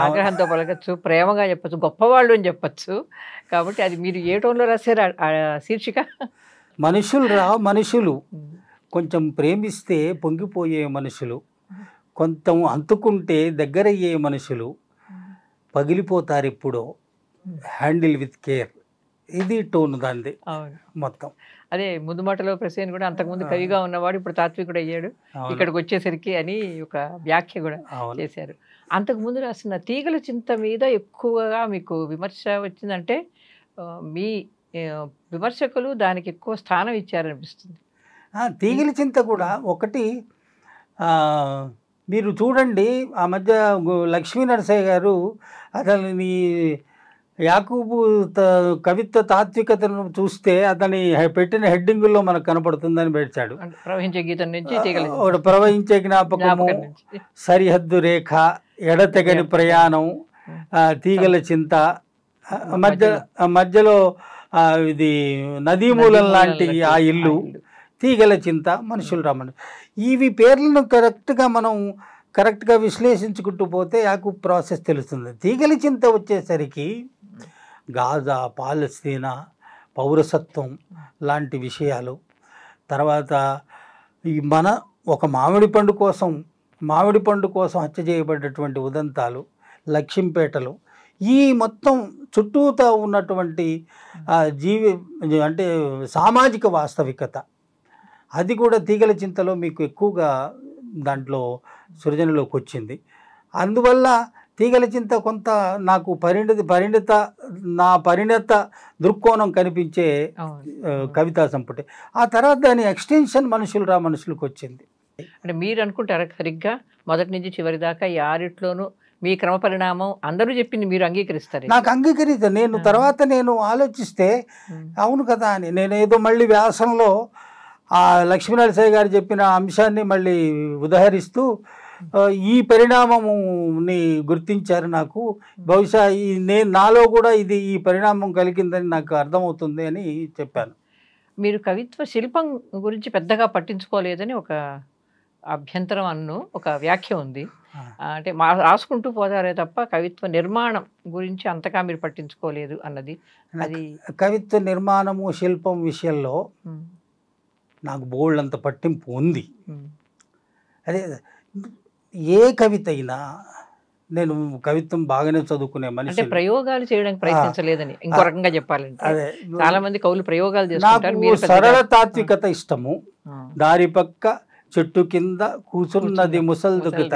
ఆగ్రహంతో పలకచ్చు, ప్రేమగా చెప్పచ్చు, గొప్పవాళ్ళు అని చెప్పచ్చు. కాబట్టి అది మీరు ఏ టోన్లో రాశారు శీర్షిక? మనుషులు కొంచెం ప్రేమిస్తే పొంగిపోయే మనుషులు, కొంచెం అంతుకుంటే దగ్గరయ్యే మనుషులు, పగిలిపోతారు ఎప్పుడో, హ్యాండిల్ విత్ కేర్, ఇది టోన్ దాన్ని మొత్తం. అదే ముందు మాటలో ప్రసేన్ కూడా అంతకుముందు కవిగా ఉన్నవాడు ఇప్పుడు తాత్వికుడు అయ్యాడు ఇక్కడికి వచ్చేసరికి అని ఒక వ్యాఖ్య కూడా చేశారు. అంతకుముందు రాసిన తీగల చింత మీద ఎక్కువగా మీకు విమర్శ వచ్చిందంటే మీ విమర్శకులు దానికి ఎక్కువ స్థానం ఇచ్చారనిపిస్తుంది. తీగల చింత కూడా ఒకటి మీరు చూడండి, ఆ మధ్య లక్ష్మీ నరసయ్య గారు అతని యాకూబు కవిత్వ తాత్వికతను చూస్తే అతని పెట్టిన హెడ్డింగుల్లో మనకు కనపడుతుందని పెట్టాడు. ప్రవహించే గీతం నుంచి ప్రవహించే జ్ఞాపకము, సరిహద్దు రేఖ, ఎడతెగని ప్రయాణం, తీగల చింత, మధ్యలో ఇది నదీమూలం లాంటి ఆ ఇల్లు, తీగల చింత, మనుషులు రమణ, ఇవి పేర్లను కరెక్ట్గా విశ్లేషించుకుంటూ పోతే యాకూబ్ ప్రాసెస్ తెలుస్తుంది. తీగల చింత వచ్చేసరికి గాజా, పాలస్తీనా, పౌరసత్వం లాంటి విషయాలు, తర్వాత ఈ ఒక మామిడి పండు కోసం హత్య చేయబడ్డటువంటి ఉదంతాలు, లక్ష్మీపేటలు, ఈ మొత్తం చుట్టూతా ఉన్నటువంటి అంటే సామాజిక వాస్తవికత, అది కూడా తీగల చింతలో మీకు ఎక్కువగా దాంట్లో సృజనలోకి వచ్చింది. అందువల్ల తీగల చింత కొంత నాకు పరిణత దృక్కోణం కనిపించే కవితా సంపుటి. ఆ తర్వాత దాని ఎక్స్టెన్షన్ మనుషులకు వచ్చింది. అంటే మీరు అనుకుంటారా సరిగ్గా మొదటి నుంచి చివరి దాకా ఈ ఆరిట్లోనూ మీ క్రమ పరిణామం అందరూ చెప్పింది మీరు అంగీకరిస్తారు? నాకు అంగీకరిత నేను తర్వాత నేను ఆలోచిస్తే అవును కదా అని నేను ఏదో మళ్ళీ వ్యాసంలో ఆ లక్ష్మీనరసయ్య గారు చెప్పిన అంశాన్ని మళ్ళీ ఉదహరిస్తూ ఈ పరిణామముని గుర్తించారు. నాకు బహుశా నాలో కూడా ఈ పరిణామం కలిగిందని నాకు అర్థమవుతుంది అని చెప్పాను. మీరు కవిత్వ శిల్పం గురించి పెద్దగా పట్టించుకోలేదని ఒక అభ్యంతరం ఒక వ్యాఖ్య ఉంది. అంటే రాసుకుంటూ పోతారే తప్ప కవిత్వ నిర్మాణం గురించి అంతగా మీరు పట్టించుకోలేదు అన్నది. అది కవిత్వ నిర్మాణము శిల్పం విషయంలో నాకు బోల్డంత పట్టింపు ఉంది. అదే ఏ కవిత అయినా నేను కవిత్వం బాగానే చదువుకునే మనిషి, ప్రయోగాలు చేయడానికి ప్రయత్నించలేదని ఇంకో రకంగా చెప్పాలంటే. అదే చాలా మంది కవులు ప్రయోగాలు చేస్తుంటారు. నాకు సరళ తాత్వికత ఇష్టము. దారి పక్క చెట్టు కింద కూర్చున్నది ముసల్దుకత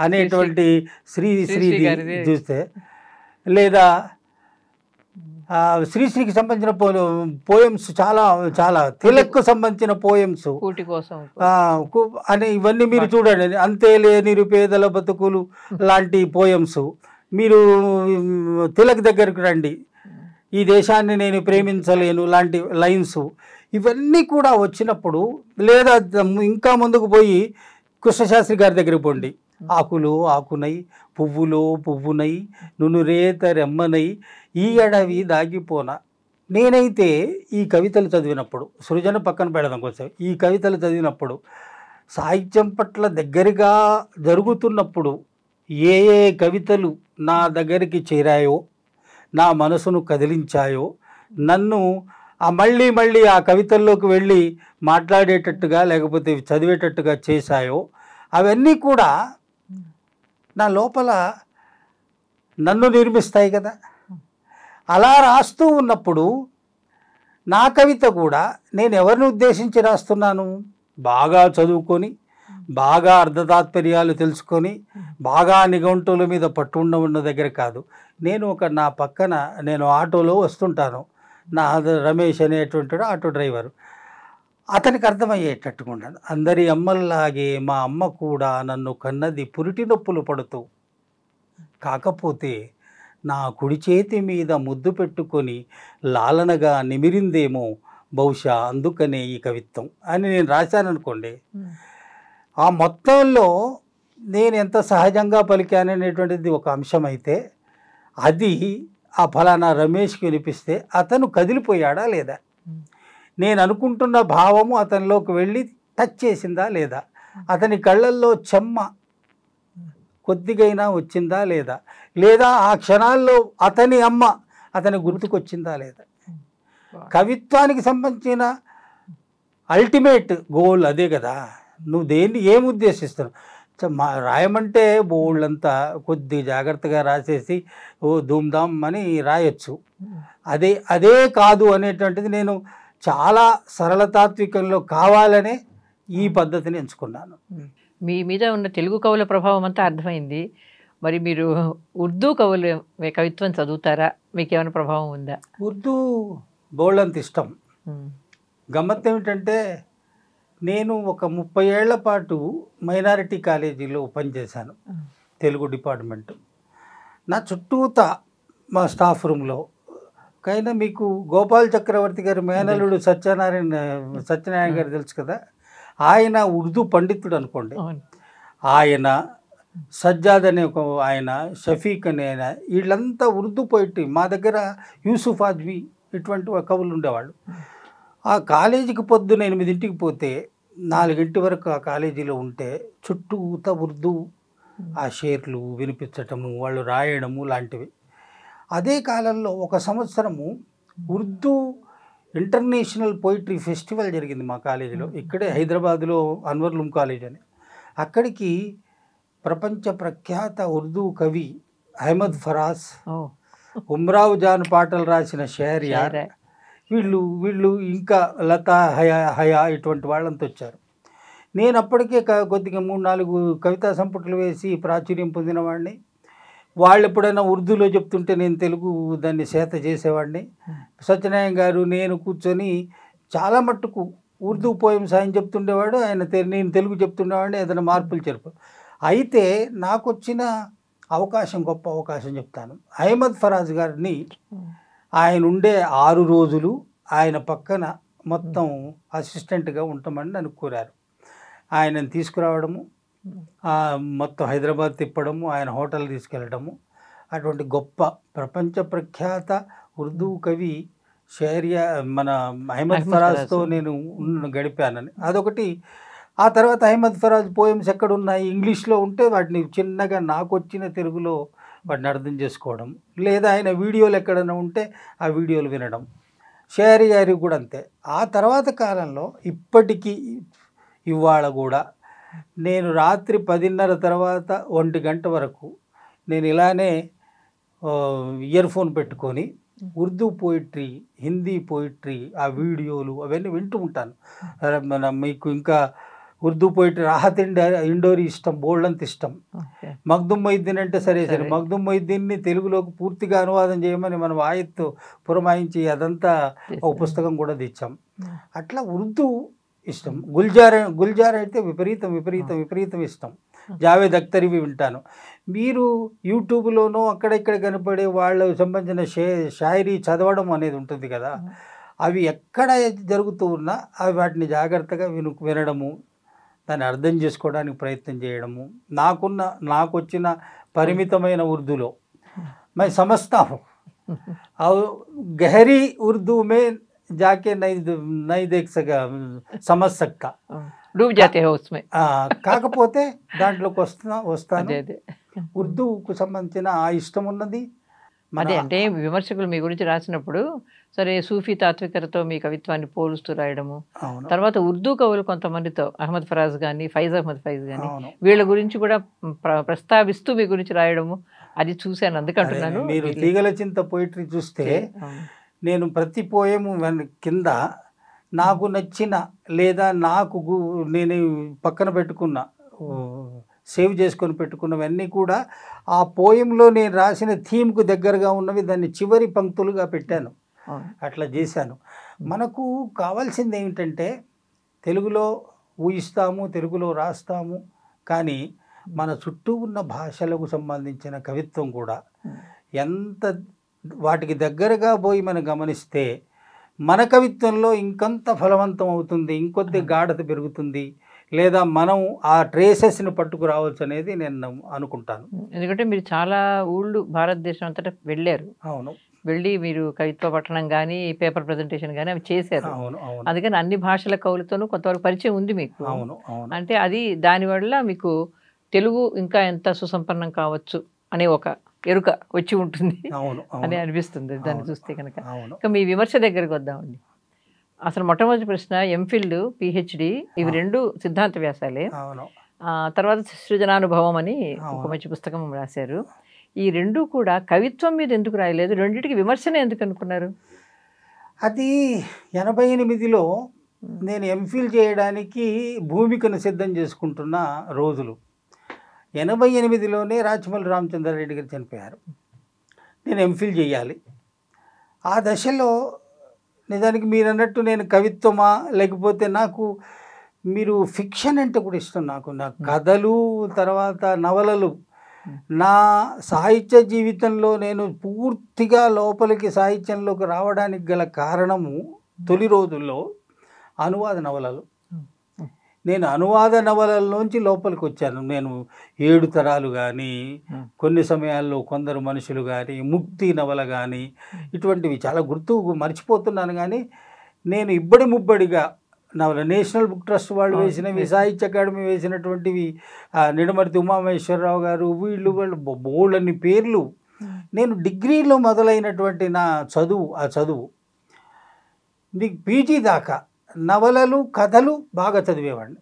అనేటువంటి శ్రీశ్రీది చూస్తే, లేదా శ్రీశ్రీకి సంబంధించిన పోయమ్స్ చాలా చాలా తిలక్కు సంబంధించిన పోయమ్స్ అని ఇవన్నీ మీరు చూడండి. అంతే లేని నిరుపేదల బతుకులు లాంటి పోయమ్స్. మీరు తిలక్ దగ్గరకు రండి, ఈ దేశాన్ని నేను ప్రేమించలేను లాంటి లైన్స్, ఇవన్నీ కూడా వచ్చినప్పుడు, లేదా ఇంకా ముందుకు పోయి కృష్ణశాస్త్రి గారి దగ్గరికి పోండి, ఆకులు ఆకునై పువ్వులో పువ్వునై నునురేత రెమ్మనై ఈ అడవి దాగిపోన. నేనైతే ఈ కవితలు చదివినప్పుడు, సృజన పక్కన పెడదాం కొంచెం, ఈ కవితలు చదివినప్పుడు సాహిత్యం పట్ల దగ్గరగా జరుగుతున్నప్పుడు ఏ ఏ కవితలు నా దగ్గరికి చేరాయో, నా మనసును కదిలించాయో, నన్ను మళ్ళీ మళ్ళీ ఆ కవితల్లోకి వెళ్ళి మాట్లాడేటట్టుగా లేకపోతే చదివేటట్టుగా చేశాయో, అవన్నీ కూడా నా లోపల నన్ను నిర్మిస్తాయి కదా. అలా రాస్తూ ఉన్నప్పుడు నా కవిత కూడా నేను ఎవరిని ఉద్దేశించి రాస్తున్నాను? బాగా చదువుకొని, బాగా అర్థతాత్పర్యాలు తెలుసుకొని, బాగా నిఘంటువుల మీద పట్టు ఉన్న దగ్గర కాదు. నా పక్కన నేను ఆటోలో వస్తుంటాను, నా రమేష్ అనేటువంటి ఆటో డ్రైవరు, అతనికి అర్థమయ్యేటట్టుగా ఉన్నాను. అందరి అమ్మల్లాగే మా అమ్మ కూడా నన్ను కన్నది పురిటి నొప్పులు పడుతూ, కాకపోతే నా కుడి చేతి మీద ముద్దు పెట్టుకొని లాలనగా నిమిరిందేమో బహుశా అందుకనే ఈ కవిత్వం అని నేను రాశాననుకోండి. ఆ మొత్తంలో నేను ఎంత సహజంగా పలికాననేటువంటిది ఒక అంశం అయితే, అది ఆ ఫలానా రమేష్కి వినిపిస్తే అతను కదిలిపోయాడా లేదా, నేను అనుకుంటున్న భావము అతనిలోకి వెళ్ళి టచ్ చేసిందా లేదా, అతని కళ్ళల్లో చెమ్మ కొద్దిగైనా వచ్చిందా లేదా, లేదా ఆ క్షణాల్లో అతని అమ్మ అతని గుర్తుకొచ్చిందా లేదా. కవిత్వానికి సంబంధించిన అల్టిమేట్ గోల్ అదే కదా. నువ్వు ఏం ఉద్దేశిస్తున్నావు? రాయమంటే బోళ్ళంతా కొద్ది జాగ్రత్తగా రాసేసి ధూమ్ధామ్ అని రాయొచ్చు. అదే కాదు అనేటువంటిది నేను చాలా సరళతాత్వికంలో కావాలనే ఈ పద్ధతిని ఎంచుకున్నాను. మీ మీద ఉన్న తెలుగు కవుల ప్రభావం అంతా అర్థమైంది. మరి మీరు ఉర్దూ కవులు కవిత్వం చదువుతారా? మీకు ఏమైనా ప్రభావం ఉందా? ఉర్దూ బోళ్ళంత ఇష్టం. గమ్మత్ ఏమిటంటే, నేను ఒక 30 ఏళ్ల పాటు మైనారిటీ కాలేజీలో పనిచేశాను, తెలుగు డిపార్ట్మెంట్. నా చుట్టూత మా స్టాఫ్ రూమ్లో కైనా మీకు గోపాల్ చక్రవర్తి గారి మేనలుడు సత్యనారాయణ గారు తెలుసు కదా, ఆయన ఉర్దూ పండితుడు అనుకోండి. ఆయన సజ్జాద్ అనే ఒక ఆయన, షఫీక్ అనే ఆయన, వీళ్ళంతా ఉర్దూ పోయిట్టి. మా దగ్గర యూసుఫ్ ఆజ్వి ఇటువంటి కవులు ఉండేవాళ్ళు. ఆ కాలేజీకి పొద్దున 8ంటికి పోతే 4 వరకు ఆ కాలేజీలో ఉంటే చుట్టూత ఉర్దూ ఆ షేర్లు వినిపించటము, వాళ్ళు రాయడము లాంటివి. అదే కాలంలో ఒక సంవత్సరము ఉర్దూ ఇంటర్నేషనల్ పోయిటరీ ఫెస్టివల్ జరిగింది మా కాలేజీలో, ఇక్కడే హైదరాబాద్లో అన్వర్లూమ్ కాలేజ్ అని. అక్కడికి ప్రపంచ ప్రఖ్యాత ఉర్దూ కవి అహ్మద్ ఫరాజ్, ఉమ్రావ్ జాన్ పాటలు రాసిన షహర్యార్, వీళ్ళు వీళ్ళు ఇంకా లతా హయా ఇటువంటి వాళ్ళంతా వచ్చారు. నేను అప్పటికే కొద్దిగా 3-4 కవితా సంపుట్లు వేసి ప్రాచుర్యం పొందినవాడిని. వాళ్ళు ఎప్పుడైనా ఉర్దూలో చెప్తుంటే నేను తెలుగు దాన్ని సేత చేసేవాడిని. సత్యనారాయణ గారు నేను కూర్చొని చాలా మట్టుకు ఉర్దూ పోయమ్స్ ఆయన చెప్తుండేవాడు, నేను తెలుగు చెప్తుండేవాడిని, ఏదైనా మార్పులు చెరుపు. అయితే నాకు వచ్చిన అవకాశం గొప్ప అవకాశం చెప్తాను. అహ్మద్ ఫరాజ్ గారిని ఆయన ఉండే 6 రోజులు ఆయన పక్కన మొత్తం అసిస్టెంట్గా ఉంటామని నన్ను కోరారు. ఆయనను తీసుకురావడము, మొత్తం హైదరాబాద్ తిప్పడము, ఆయన హోటల్ తీసుకెళ్ళడము, అటువంటి గొప్ప ప్రపంచ ప్రఖ్యాత ఉర్దూ కవి షహరియా మన అహ్మద్ ఫరాజ్తో నేను గడిపానని అదొకటి. ఆ తర్వాత అహ్మద్ ఫరాజ్ పోయమ్స్ ఎక్కడున్నాయి ఇంగ్లీష్లో ఉంటే వాటిని చిన్నగా నాకు వచ్చిన తెలుగులో వాటిని అర్థం చేసుకోవడం, లేదా ఆయన వీడియోలు ఎక్కడైనా ఉంటే ఆ వీడియోలు వినడం. షహరి గారి కూడా అంతే. ఆ తర్వాత కాలంలో ఇప్పటికీ ఇవాళ కూడా నేను రాత్రి 10:30 తర్వాత 1 గంట వరకు నేను ఇలానే ఇయర్ ఫోన్ పెట్టుకొని ఉర్దూ పోయిట్రీ, హిందీ పోయిట్రీ, ఆ వీడియోలు అవన్నీ వింటూ ఉంటాను. మీకు ఇంకా ఉర్దూ పోయిట్రీ రాహత్ ఇండోరీ ఇష్టం, బోల్డంత ఇష్టం. మగ్దుమ్ మొయిద్దీన్ అంటే సరే. మగ్దుమ్ మొయిద్దీన్ని తెలుగులోకి పూర్తిగా అనువాదం చేయమని మనం ఆయత్తు పురమాయించి ఒక పుస్తకం కూడా తెచ్చాం. అట్లా ఉర్దూ ఇష్టం. గుల్జార్ అయితే విపరీతం ఇష్టం. జావేద్ అఖ్తరీవి వింటాను. మీరు యూట్యూబ్లోనూ అక్కడెక్కడ కనపడే వాళ్ళకు సంబంధించిన షాయరీ చదవడం అనేది ఉంటుంది కదా, అవి ఎక్కడ జరుగుతూ ఉన్నా అవి వాటిని జాగ్రత్తగా వినడము, దాన్ని అర్థం చేసుకోవడానికి ప్రయత్నం చేయడము. నాకు వచ్చిన పరిమితమైన ఉర్దూలో मैं समझता हूँ और गहरी उर्दू में जाके नहीं देख सका समझ सकता डूब जाते हो उसमें. కాకపోతే దాంట్లోకి వస్తాను. ఉర్దూకు సంబంధించిన ఆ ఇష్టం ఉన్నది. అదే అంటే విమర్శకులు మీ గురించి రాసినప్పుడు సరే సూఫీ తాత్వికతతో మీ కవిత్వాన్ని పోలుస్తూ రాయడము, తర్వాత ఉర్దూ కవులు కొంతమందితో అహ్మద్ ఫరాజ్ కానీ ఫైజ్ అహ్మద్ ఫైజ్ కానీ వీళ్ళ గురించి కూడా ప్రస్తావిస్తూ మీ గురించి రాయడము అది చూశాను. అందుకంటున్నాను. మీరు తీగల చింత పోయిటరీ చూస్తే నేను ప్రతి పోయము కింద నాకు నచ్చిన లేదా నేను పక్కన పెట్టుకున్న సేవ్ చేసుకొని పెట్టుకున్నవన్నీ కూడా ఆ పోయంలో నేను రాసిన థీమ్కు దగ్గరగా ఉన్నవి దాన్ని చివరి పంక్తులుగా పెట్టాను. అట్లా చేశాను. మనకు కావాల్సింది ఏమిటంటే తెలుగులో ఊహిస్తాము, తెలుగులో రాస్తాము, కానీ మన చుట్టూ ఉన్న భాషలకు సంబంధించిన కవిత్వం కూడా ఎంత వాటికి దగ్గరగా పోయి మనం గమనిస్తే మన కవిత్వంలో ఇంకొంత ఫలవంతం అవుతుంది, ఇంకొద్ది గాఢత పెరుగుతుంది, లేదా మనం ఆ ట్రేసెస్ని పట్టుకు రావచ్చు అనేది నేను అనుకుంటాను. ఎందుకంటే మీరు చాలా ఊళ్ళు భారతదేశం అంతటా వెళ్ళారు. అవును, వెళ్ళి మీరు కవిత్వ పఠనం కానీ పేపర్ ప్రజెంటేషన్ కానీ అవి చేశారు. అందుకని అన్ని భాషల కవులతోనూ కొంతవరకు పరిచయం ఉంది మీకు. అంటే అది దానివల్ల మీకు తెలుగు ఇంకా ఎంత సుసంపన్నం కావచ్చు అనే ఒక ఎరుక వచ్చి ఉంటుంది అని అనిపిస్తుంది దాన్ని చూస్తే కనుక. ఇంకా మీ విమర్శ దగ్గరికి వద్దామండి. అసలు మొట్టమొదటి ప్రశ్న ఎంఫిల్, పిహెచ్డి ఇవి 2 సిద్ధాంత వ్యాసాలే. తర్వాత సృజనానుభవం అని ఒక మంచి పుస్తకం రాశారు. ఈ 2 కూడా కవిత్వం మీద ఎందుకు రాయలేదు? రెండింటికి విమర్శనే ఎందుకు అనుకున్నారు? అది 88లో నేను ఎంఫిల్ చేయడానికి భూమికను సిద్ధం చేసుకుంటున్న రోజులు. 88లోనే రాచమల్లి రామచంద్రారెడ్డి గారు చనిపోయారు. నేను ఎంఫిల్ చేయాలి. ఆ దశలో నిజానికి మీరు అన్నట్టు నేను కవిత్వమా లేకపోతే మీరు ఫిక్షన్ అంటే కూడా ఇష్టం. నాకు కథలు, తర్వాత నవలలు. నా సాహిత్య జీవితంలో నేను పూర్తిగా లోపలికి సాహిత్యంలోకి రావడానికి గల కారణము తొలి రోజుల్లో అనువాద నవలలు. నేను అనువాద నవలల్లోంచి లోపలికి వచ్చాను. నేను 7 తరాలు కానీ, కొన్ని సమయాల్లో కొందరు మనుషులు కానీ, ముక్తి నవల కానీ, ఇటువంటివి చాలా మర్చిపోతున్నాను. కానీ నేను ఇబ్బడి ముబ్బడిగా నవల నేషనల్ బుక్ ట్రస్ట్ వాళ్ళు వేసినవి, సాహిత్య అకాడమీ వేసినటువంటివి, నిడమర్తి ఉమామహేశ్వరరావు గారు, వీళ్ళు బోళ్ళన్ని పేర్లు. నేను డిగ్రీలో మొదలైనటువంటి నా చదువు పీజీ దాకా నవలలు, కథలు బాగా చదివేవాడిని.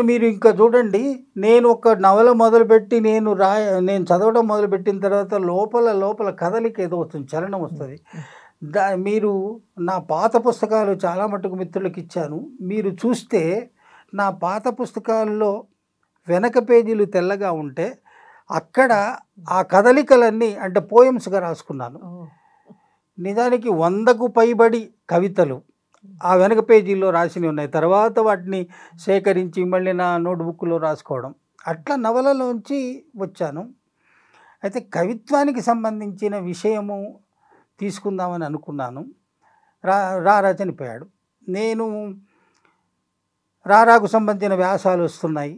మీరు ఇంకా చూడండి, నేను ఒక నవల మొదలుపెట్టి నేను చదవడం మొదలుపెట్టిన తర్వాత లోపల కథలకి ఏదో వస్తుంది, చలనం వస్తుంది. మీరు నా పాత పుస్తకాలు చాలా మటుకు మిత్రులకు ఇచ్చాను. మీరు చూస్తే నా పాత పుస్తకాల్లో వెనక పేజీలు తెల్లగా ఉంటే అక్కడ ఆ కదలికలన్నీ అంటే పోయమ్స్గా రాసుకున్నాను. నిజానికి 100కు పైబడి కవితలు ఆ వెనక పేజీల్లో రాసినవి ఉన్నాయి. తర్వాత వాటిని సేకరించి మళ్ళీ నా నోట్బుక్లో రాసుకోవడం, అట్లా నవలలోంచి వచ్చాను. అయితే కవిత్వానికి సంబంధించిన విషయము తీసుకుందామని అనుకున్నాను. రారా చనిపోయాడు. నేను రారాకు సంబంధించిన వ్యాసాలు వస్తున్నాయి.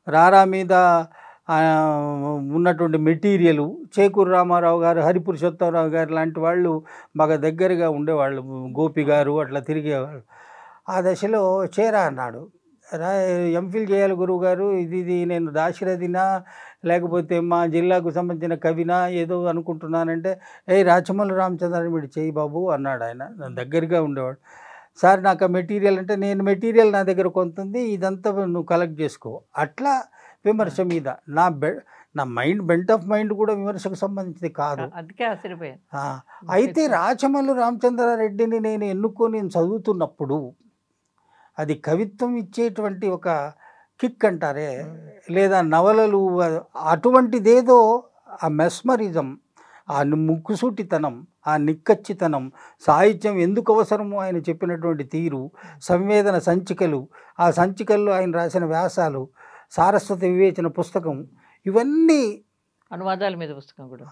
రారా మీద ఉన్నటువంటి మెటీరియలు చేకూరు రామారావు గారు, హరిపురుషోత్తమరావు గారు లాంటి వాళ్ళు బాగా దగ్గరగా ఉండేవాళ్ళు. గోపి గారు అట్లా తిరిగేవాళ్ళు. ఆ దశలో చేరా అన్నాడు, ఎంఫిల్ చేయాలి గురువు గారు, ఇది నేను దాశరథినా లేకపోతే మా జిల్లాకు సంబంధించిన కవినా ఏదో అనుకుంటున్నానంటే, రాచమల్లు రామచంద్రని మీరు చేయి బాబు అన్నాడు. ఆయన దగ్గరగా ఉండేవాడు. సార్ నాకు ఆ మెటీరియల్ అంటే, నేను మెటీరియల్ నా దగ్గర కొంత ఉంది, ఇదంతా నువ్వు కలెక్ట్ చేసుకో. అట్లా విమర్శ మీద నా మైండ్ బెంట్ ఆఫ్ మైండ్ కూడా విమర్శకు సంబంధించింది కాదు. అయితే రాచమల్లు రామచంద్రారెడ్డిని నేను ఎన్నుకొని చదువుతున్నప్పుడు అది కవిత్వం ఇచ్చేటువంటి ఒక కిక్ అంటారే, లేదా నవలలు అటువంటిదేదో ఆ మెస్మరిజం, ఆ ముక్కుసూటితనం, ఆ నిక్కచ్చితనం, సాహిత్యం ఎందుకు అవసరమో ఆయన చెప్పినటువంటి తీరు, సంవేదన సంచికలు, ఆ సంచికల్లో ఆయన రాసిన వ్యాసాలు, సారస్వత వివేచన పుస్తకం, ఇవన్నీ అనువాదాల మీద పుస్తకం కూడా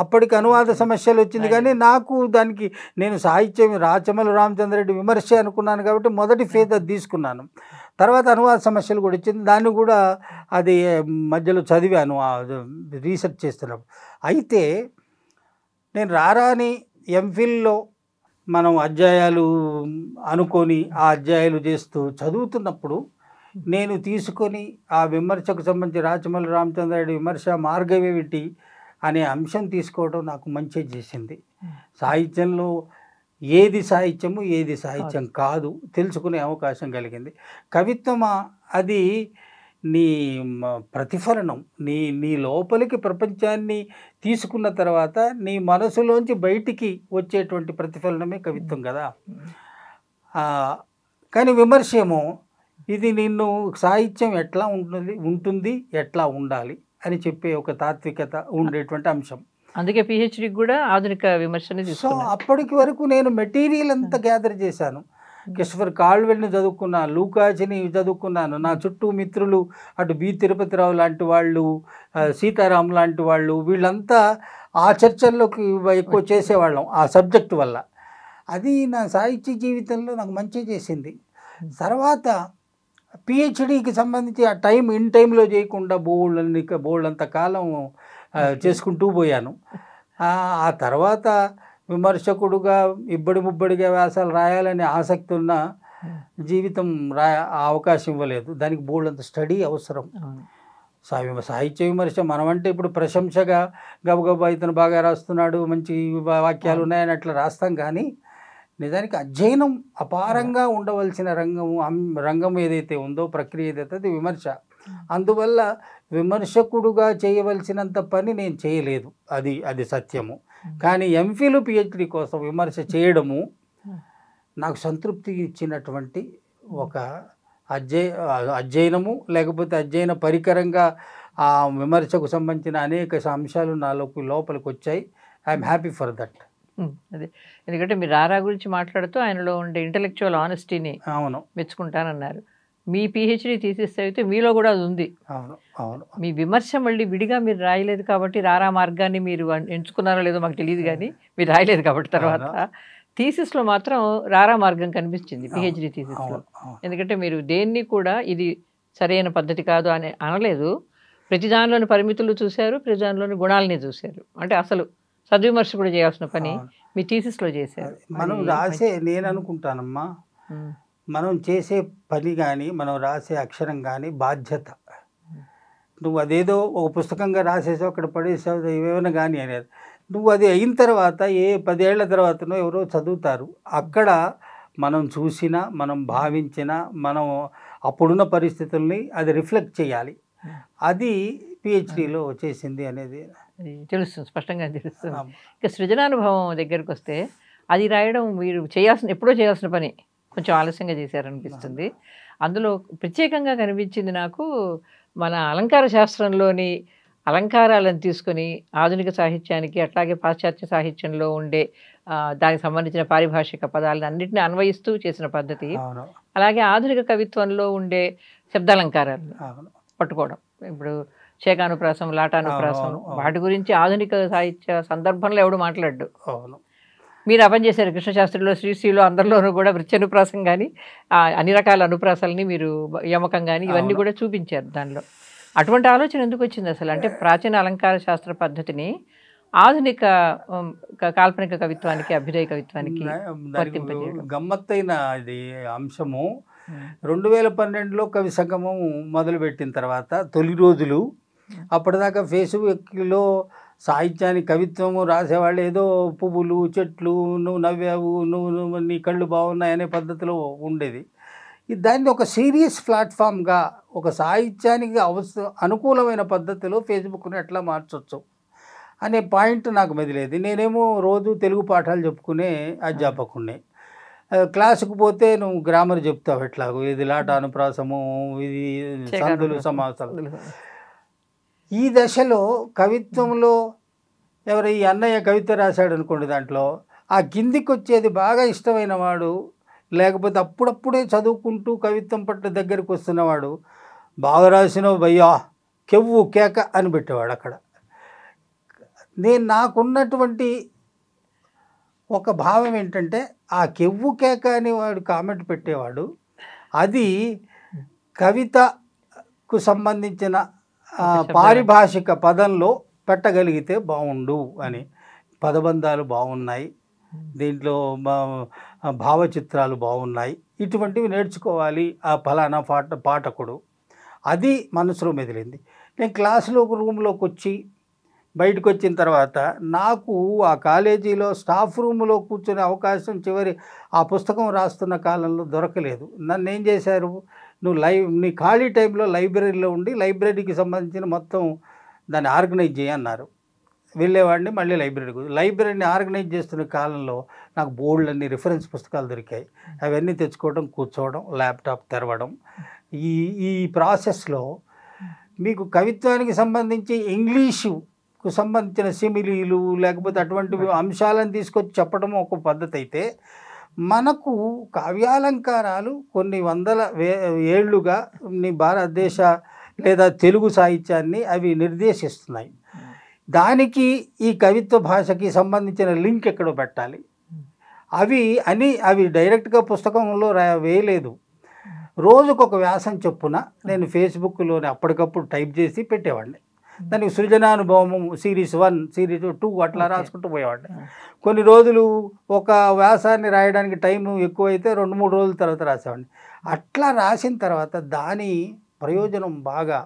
అప్పటికి అనువాద సమస్యలు వచ్చింది. కానీ నాకు దానికి నేను సాహిత్యం రాచమల్లు రామచంద్రరెడ్డి విమర్శ అనుకున్నాను కాబట్టి మొదటి ఫేజ్ అది తీసుకున్నాను. తర్వాత అనువాద సమస్యలు కూడా వచ్చింది. దాన్ని కూడా అది మధ్యలో చదివాను రీసెర్చ్ చేస్తున్నప్పుడు. అయితే నేను రారాని ఎంఫిల్లో మనం అధ్యాయాలు అనుకొని ఆ అధ్యాయాలు చేస్తూ చదువుతున్నప్పుడు నేను తీసుకొని ఆ విమర్శకు సంబంధించి రాచమల్లు రామచంద్రరెడ్డి విమర్శ మార్గవేమిటి అనే అంశం తీసుకోవడం నాకు మంచి చేసింది. సాహిత్యంలో ఏది సాహిత్యము ఏది సాహిత్యం కాదు తెలుసుకునే అవకాశం కలిగింది. కవిత్వమా అది నీ ప్రతిఫలనం, నీ లోపలికి ప్రపంచాన్ని తీసుకున్న తర్వాత నీ మనసులోంచి బయటికి వచ్చేటువంటి ప్రతిఫలనమే కవిత్వం కదా. కానీ విమర్శేమో ఇది నిన్ను సాహిత్యం ఎట్లా ఉంటుంది ఎట్లా ఉండాలి అని చెప్పే ఒక తాత్వికత ఉండేటువంటి అంశం. అందుకే పిహెచ్డి కూడా ఆధునిక విమర్శని. సో అప్పటికి వరకు నేను మెటీరియల్ అంతా గ్యాదర్ చేశాను. క్రిస్టఫర్ కాల్వెల్ని చదువుకున్నాను, లూకాచిని చదువుకున్నాను. నా చుట్టూ మిత్రులు అటు బి తిరుపతిరావు లాంటి వాళ్ళు, సీతారాం లాంటి వాళ్ళు, వీళ్ళంతా ఆ చర్చల్లోకి ఎక్కువ చేసేవాళ్ళం ఆ సబ్జెక్టు వల్ల. అది నా సాహిత్య జీవితంలో నాకు మంచి చేసింది. తర్వాత పిహెచ్డికి సంబంధించి ఆ ఇన్ టైంలో చేయకుండా బోల్డంత కాలం చేసుకుంటూ పోయాను. ఆ తర్వాత విమర్శకుడుగా ఇబ్బడి ముబ్బడిగా వ్యాసాలు రాయాలనే ఆసక్తి ఉన్న జీవితం అవకాశం ఇవ్వలేదు. దానికి బోల్డంత స్టడీ అవసరం. సాహిత్య విమర్శ మనమంటే ఇప్పుడు ప్రశంసగా గబగబా ఇతను బాగా రాస్తున్నాడు, మంచి వాక్యాలు ఉన్నాయని అట్లా రాస్తాం. కానీ నిజానికి అధ్యయనం అపారంగా ఉండవలసిన రంగం ఏదైతే ఉందో, ప్రక్రియ ఏదైతే అది విమర్శ. అందువల్ల విమర్శకుడుగా చేయవలసినంత పని నేను చేయలేదు, అది సత్యము. కానీ ఎంఫిల్ పిహెచ్డి కోసం విమర్శ చేయడము నాకు సంతృప్తి ఇచ్చినటువంటి ఒక అధ్యయనము, లేకపోతే అధ్యయన పరికరంగా ఆ విమర్శకు సంబంధించిన అనేక అంశాలు లోపలికి వచ్చాయి. I'm happy for that. అదే, ఎందుకంటే మీరు రారా గురించి మాట్లాడుతూ ఆయనలో ఉండే ఇంటలెక్చువల్ ఆనెస్టీని మెచ్చుకుంటానన్నారు. మీ పిహెచ్డి థీసిస్ అయితే మీలో కూడా అది ఉంది. మీ విమర్శ మళ్ళీ విడిగా మీరు రాయలేదు కాబట్టి రారా మార్గాన్ని మీరు ఎంచుకున్నారో లేదో మాకు తెలియదు, కానీ మీరు రాయలేదు కాబట్టి తర్వాత థీసిస్లో మాత్రం రారా మార్గం కనిపించింది పిహెచ్డి థీసిస్లో. ఎందుకంటే మీరు దేన్ని కూడా ఇది సరైన పద్ధతి కాదు అని అనలేదు. ప్రతి దానిలోని పరిమితులు చూశారు, ప్రతి దానిలోని గుణాలని చూశారు. అంటే అసలు సద్విమర్శ కూడా చేయాల్సిన పని మీ థీసిస్లో చేశారు. మనం రాసే, నేను అనుకుంటానమ్మా, మనం చేసే పని కానీ మనం రాసే అక్షరం కానీ బాధ్యత. నువ్వు అదేదో ఒక పుస్తకంగా రాసేసావు, అక్కడ పడేసావు, ఏమైనా కానీ అనేది, నువ్వు అది అయిన తర్వాత 10 ఏళ్ల తర్వాతనో ఎవరో చదువుతారు. అక్కడ మనం చూసినా, మనం భావించినా, మనం అప్పుడున్న పరిస్థితుల్ని అది రిఫ్లెక్ట్ చేయాలి. అది పిహెచ్డిలో చేసింది అనేది తెలుస్తుంది, స్పష్టంగా తెలుస్తుంది. ఇక సృజనానుభవం దగ్గరికి వస్తే అది రాయడం మీరు ఎప్పుడో చేయాల్సిన పని కొంచెం ఆలస్యంగా చేశారనిపిస్తుంది. అందులో ప్రత్యేకంగా కనిపించింది నాకు మన అలంకార శాస్త్రంలోని అలంకారాలను తీసుకొని ఆధునిక సాహిత్యానికి అట్లాగే పాశ్చాత్య సాహిత్యంలో ఉండే దానికి సంబంధించిన పారిభాషిక పదాలను అన్నింటినీ అన్వయిస్తూ చేసిన పద్ధతి, అలాగే ఆధునిక కవిత్వంలో ఉండే శబ్దాలంకారాలను పట్టుకోవడం. ఇప్పుడు శేఖానుప్రాసం, లాటానుప్రాసం, వాటి గురించి ఆధునిక సాహిత్య సందర్భంలో ఎవడు మాట్లాడు. మీరు ఆ పని చేశారు. కృష్ణశాస్త్రిలో, శ్రీశ్రీలో అందరిలోనూ కూడా వృత్యనుప్రాసం కానీ అన్ని రకాల అనుప్రాసాలని మీరు యమకం కానీ ఇవన్నీ కూడా చూపించారు దానిలో. అటువంటి ఆలోచన ఎందుకు వచ్చింది అసలు? అంటే ప్రాచీన అలంకార శాస్త్ర పద్ధతిని ఆధునిక కాల్పనిక కవిత్వానికి, అభ్యుదయ కవిత్వానికి గమ్మత్తైన ఇది అంశము 2012లో కవి సంగమం మొదలుపెట్టిన తర్వాత తొలి రోజులు అప్పటిదాకా ఫేస్బుక్లో సాహిత్యాన్ని, కవిత్వము రాసేవాళ్ళు ఏదో పువ్వులు, చెట్లు, నువ్వు నవ్వావు, నువ్వు నీ కళ్ళు బాగున్నాయి అనే పద్ధతిలో ఉండేది. దాన్ని ఒక సీరియస్ ప్లాట్ఫామ్గా, ఒక సాహిత్యానికి అనుకూలమైన పద్ధతిలో ఫేస్బుక్ను ఎట్లా మార్చవచ్చు అనే పాయింట్ నాకు మెదిలేదు. నేనేమో రోజు తెలుగు పాఠాలు చెప్పుకునే అధ్యాపకుడిని. క్లాసుకు పోతే నువ్వు గ్రామర్ చెప్తావు, ఎట్లాగో ఇది లాట అనుప్రాసము, ఇది సందులు, సమాసాలు. ఈ దశలో కవిత్వంలో ఎవరు ఈ అన్నయ్య కవిత రాశాడు అనుకోండి, దాంట్లో ఆ కిందికి వచ్చేది బాగా ఇష్టమైన వాడు, లేకపోతే అప్పుడప్పుడే చదువుకుంటూ కవిత్వం పట్ల దగ్గరికి వస్తున్నవాడు బాగా రాసినవు భయ్యా కెవ్వు కేక అని పెట్టేవాడు. అక్కడ నాకున్నటువంటి ఒక భావం ఏంటంటే, ఆ కెవ్వు కేక అని వాడు కామెంట్ పెట్టేవాడు, అది కవితకు సంబంధించిన పారిభాషిక పదంలో పెట్టగలిగితే బాగుండు అని. పదబంధాలు బాగున్నాయి, దీంట్లో భావచిత్రాలు బాగున్నాయి, ఇటువంటివి నేర్చుకోవాలి ఆ ఫలానా పాఠకుడు. అది మనసులో మెదిలింది. నేను క్లాసులో రూమ్లోకి వచ్చి బయటకు వచ్చిన తర్వాత నాకు ఆ కాలేజీలో స్టాఫ్ రూమ్లో కూర్చునే అవకాశం చివరి ఆ పుస్తకం రాస్తున్న కాలంలో దొరకలేదు. నన్ను ఏం చేశారు, నువ్వు నీ ఖాళీ టైంలో లైబ్రరీలో ఉండి లైబ్రరీకి సంబంధించిన మొత్తం దాన్ని ఆర్గనైజ్ చేయన్నారు. వెళ్ళేవాడిని, మళ్ళీ లైబ్రరీని ఆర్గనైజ్ చేస్తున్న కాలంలో నాకు బోల్డ్ రిఫరెన్స్ పుస్తకాలు దొరికాయి. అవన్నీ తెచ్చుకోవడం, కూర్చోవడం, ల్యాప్టాప్ తెరవడం. ఈ ప్రాసెస్లో మీకు కవిత్వానికి సంబంధించి ఇంగ్లీషుకు సంబంధించిన సిమిలీలు లేకపోతే అటువంటి అంశాలను తీసుకొచ్చి చెప్పడం ఒక పద్ధతి అయితే, మనకు కావ్యాలంకారాలు కొన్ని వందల ఏళ్లుగా భారతదేశ లేదా తెలుగు సాహిత్యాన్ని అవి నిర్దేశిస్తున్నాయి. దానికి ఈ కవిత్వ భాషకి సంబంధించిన లింక్ ఎక్కడో పెట్టాలి. అవి డైరెక్ట్గా పుస్తకంలో వేయలేదు. రోజుకొక వ్యాసం చొప్పున నేను ఫేస్బుక్లోనే అప్పటికప్పుడు టైప్ చేసి పెట్టేవాడిని. దానికి సృజనానుభవం సిరీస్ 1, సిరీస్ 2 అట్లా రాసుకుంటూ పోయేవాడిని. కొన్ని రోజులు ఒక వ్యాసాన్ని రాయడానికి టైం ఎక్కువైతే 2-3 రోజుల తర్వాత రాసేవాడిని. అట్లా రాసిన తర్వాత దాని ప్రయోజనం బాగా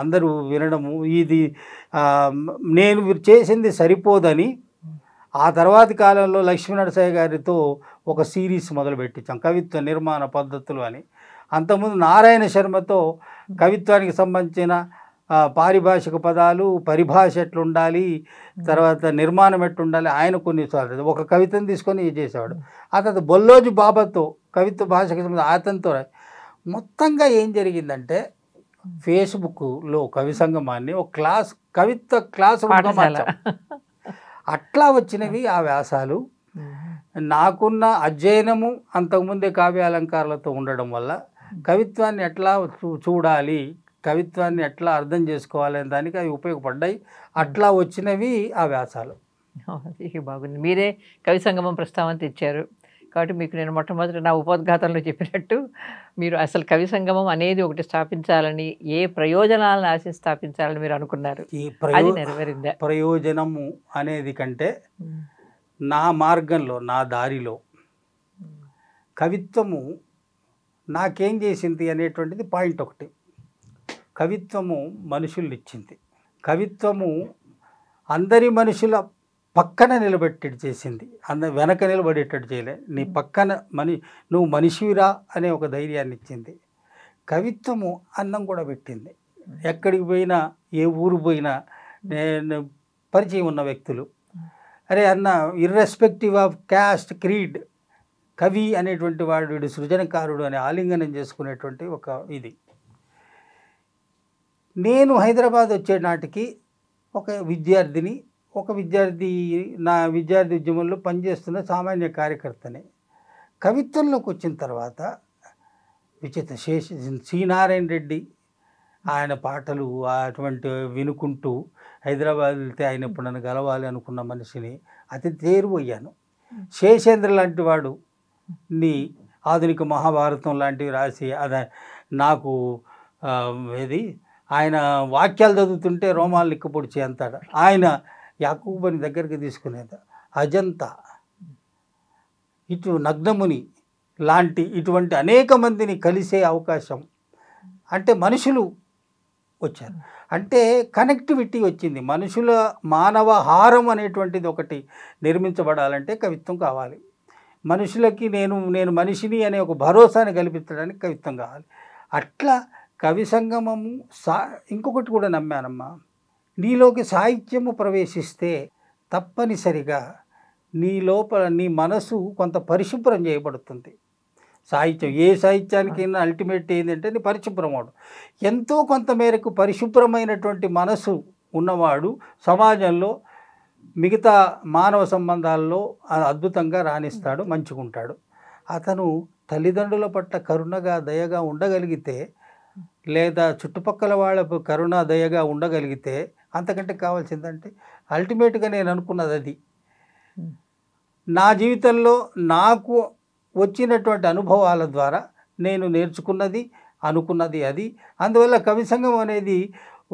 అందరూ వినడము, ఇది నేను చేసింది సరిపోదని ఆ తర్వాతి కాలంలో లక్ష్మీనరసయ్య గారితో ఒక సిరీస్ మొదలుపెట్టించాం, కవిత్వ నిర్మాణ పద్ధతులు అని. అంతకుముందు నారాయణ శర్మతో కవిత్వానికి సంబంధించిన పారిభాషిక పదాలు, పరిభాష ఎట్లుండాలి, తర్వాత నిర్మాణం ఎట్లుండాలి, ఆయన కొన్నిసార్లు ఒక కవితను తీసుకొని చేసేవాడు. ఆ తర్వాత బొల్లోజు బాబాతో కవిత్వ భాషకి సంబంధించి అతనితో మొత్తంగా ఏం జరిగిందంటే, ఫేస్బుక్లో కవి సంగమాన్ని ఒక కవిత్వ క్లాస్ అట్లా వచ్చినవి ఆ వ్యాసాలు. నాకున్న అధ్యయనము అంతకుముందే కావ్యాలంకారాలతో ఉండడం వల్ల కవిత్వాన్ని ఎట్లా చూడాలి, కవిత్వాన్ని ఎట్లా అర్థం చేసుకోవాలి అనే దానికి అవి ఉపయోగపడ్డాయి. అట్లా వచ్చినవి ఆ వ్యాసాలు. బాగుంది. మీరే కవి సంగమం ప్రస్తావన తెచ్చారు కాబట్టి మీకు నేను మొట్టమొదటి నా ఉపోద్ఘాతంలో చెప్పినట్టు మీరు అసలు కవి సంగమం అనేది ఒకటి స్థాపించాలని, ఏ ప్రయోజనాలను ఆశి స్థాపించాలని మీరు అనుకున్నారు? అది నెరవేరిందా? ప్రయోజనము అనేది కంటే నా మార్గంలో, నా దారిలో కవిత్వము నాకేం చేసింది అనేటువంటిది పాయింట్ ఒకటి. కవిత్వము మనుషుల్ని ఇచ్చింది. కవిత్వము అందరి మనుషుల పక్కన నిలబెట్టేట్టు చేసింది, వెనక నిలబడేటట్టు చేయలే. నీ పక్కన నువ్వు మనిషివిరా అనే ఒక ధైర్యాన్ని ఇచ్చింది. కవిత్వము అన్నం కూడా పెట్టింది. ఎక్కడికి పోయినా, ఏ ఊరు పోయినా నేను పరిచయం ఉన్న వ్యక్తులు అరే అన్న, ఇర్రెస్పెక్టివ్ ఆఫ్ క్యాస్ట్ క్రీడ్ కవి అనేటువంటి వాడు, వీడు సృజనకారుడు అని ఆలింగనం చేసుకునేటువంటి ఒక ఇది. నేను హైదరాబాద్ వచ్చే నాటికి ఒక విద్యార్థి నా విద్యార్థి ఉద్యమంలో పనిచేస్తున్న సామాన్య కార్యకర్తనే. కవిత్వంలోకి వచ్చిన తర్వాత శ్రీనారాయణ రెడ్డి ఆయన పాటలు అటువంటి వినుకుంటూ హైదరాబాద్ వెళ్తే ఆయన ఇప్పుడు నన్ను గెలవాలి అనుకున్న మనిషిని అతి తేరువయ్యాను. శేషేంద్ర లాంటి వాడు ఆధునిక మహాభారతం లాంటివి రాసి నాకు ఏది ఆయన వాక్యాలు చదువుతుంటే రోమాలు నిక్కపొడిచి అంతాడు. ఆయన యాకూబని దగ్గరికి తీసుకునేది. అజంతా, నగ్నముని లాంటి ఇటువంటి అనేక మందిని కలిసే అవకాశం, అంటే మనుషులు వచ్చారు, అంటే కనెక్టివిటీ వచ్చింది. మానవ హారం అనేటువంటిది ఒకటి నిర్మించబడాలంటే కవిత్వం కావాలి. మనుషులకి నేను మనిషిని అనే ఒక భరోసాని కల్పించడానికి కవిత్వం కావాలి. అట్లా కవి సంగమము ఇంకొకటి కూడా నమ్మానమ్మా, నీలోకి సాహిత్యము ప్రవేశిస్తే తప్పనిసరిగా నీ లోపల నీ మనసు కొంత పరిశుభ్రం చేయబడుతుంది. సాహిత్యం ఏ సాహిత్యానికైనా అల్టిమేట్ ఏంటంటే నీ పరిశుభ్రం అవడం. ఎంతో కొంత మేరకు పరిశుభ్రమైనటువంటి మనసు ఉన్నవాడు సమాజంలో మిగతా మానవ సంబంధాల్లో అద్భుతంగా రాణిస్తాడు, మంచిగుంటాడు. అతను తల్లిదండ్రుల పట్ల కరుణగా దయగా ఉండగలిగితే, లేదా చుట్టుపక్కల వాళ్ళకు కరుణ దయగా ఉండగలిగితే అంతకంటే కావాల్సిందంటే అల్టిమేట్గా నేను అనుకున్నది అది. నా జీవితంలో నాకు వచ్చినటువంటి అనుభవాల ద్వారా నేను నేర్చుకున్నది అనుకున్నది అది. అందువల్ల కవి సంఘం అనేది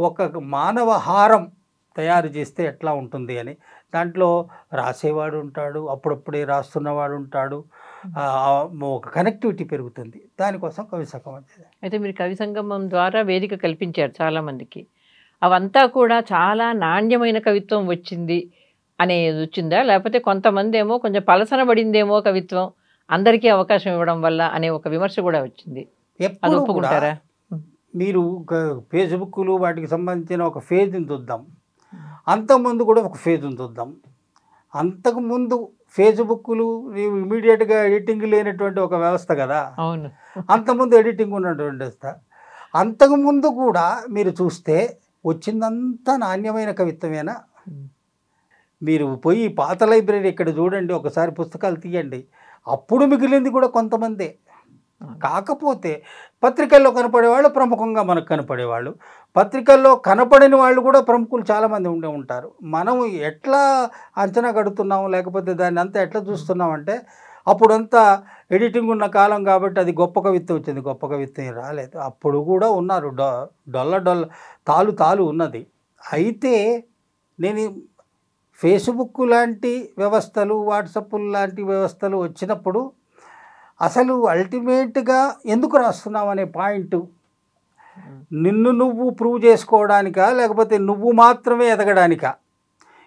ఒక మానవ హారం తయారు చేస్తే ఎట్లా ఉంటుంది అని, దాంట్లో రాసేవాడు ఉంటాడు, అప్పుడప్పుడే రాస్తున్నవాడు ఉంటాడు, ఒక కనెక్టివిటీ పెరుగుతుంది. దానికోసం కవి సంగమం వచ్చేది. అయితే మీరు కవి సంగమం ద్వారా వేదిక కల్పించారు చాలామందికి. అవంతా కూడా చాలా నాణ్యమైన కవిత్వం వచ్చింది అనేది వచ్చిందా, లేకపోతే కొంతమంది ఏమో కొంచెం పలసన పడిందేమో కవిత్వం అందరికీ అవకాశం ఇవ్వడం వల్ల అనే ఒక విమర్శ కూడా వచ్చింది? ఎప్పుడు ఒప్పుకుంటారా? మీరు ఫేస్బుక్లు వాటికి సంబంధించిన ఒక ఫేజ్ని చూద్దాం, అంతకుముందు కూడా ఒక ఫేజ్ని చూద్దాం. అంతకుముందు ఫేస్బుక్లు ఇమీడియట్గా ఎడిటింగ్ లేనటువంటి ఒక వ్యవస్థ కదా. అవును, అంతకుముందు ఎడిటింగ్ ఉన్నటువంటి వ్యవస్థ. అంతకుముందు కూడా మీరు చూస్తే వచ్చిందంతా నాణ్యమైన కవిత్వమేనా? మీరు పోయి పాత లైబ్రరీ ఇక్కడ చూడండి, ఒకసారి పుస్తకాలు తీయండి, అప్పుడు మిగిలింది కూడా కొంతమందే. కాకపోతే పత్రికల్లో కనపడేవాళ్ళు ప్రముఖంగా మనకు కనపడేవాళ్ళు, పత్రికల్లో కనపడని వాళ్ళు కూడా ప్రముఖులు చాలామంది ఉండే ఉంటారు. మనం ఎట్లా అంచనా కడుతున్నాము, లేకపోతే దాన్ని అంతా ఎట్లా చూస్తున్నామంటే అప్పుడంతా ఎడిటింగ్ ఉన్న కాలం కాబట్టి అది గొప్ప కవిత్వం వచ్చింది, గొప్ప కవిత్వం రాలేదు. అప్పుడు కూడా ఉన్నారు, డొల్ల తాలు ఉన్నది. అయితే నేను ఫేస్బుక్ లాంటి వ్యవస్థలు, వాట్సాప్ లాంటి వ్యవస్థలు వచ్చినప్పుడు అసలు అల్టిమేట్గా ఎందుకు రాస్తున్నావు అనే పాయింట్, నిన్ను నువ్వు ప్రూవ్ చేసుకోవడానికా, లేకపోతే నువ్వు మాత్రమే ఎదగడానికా,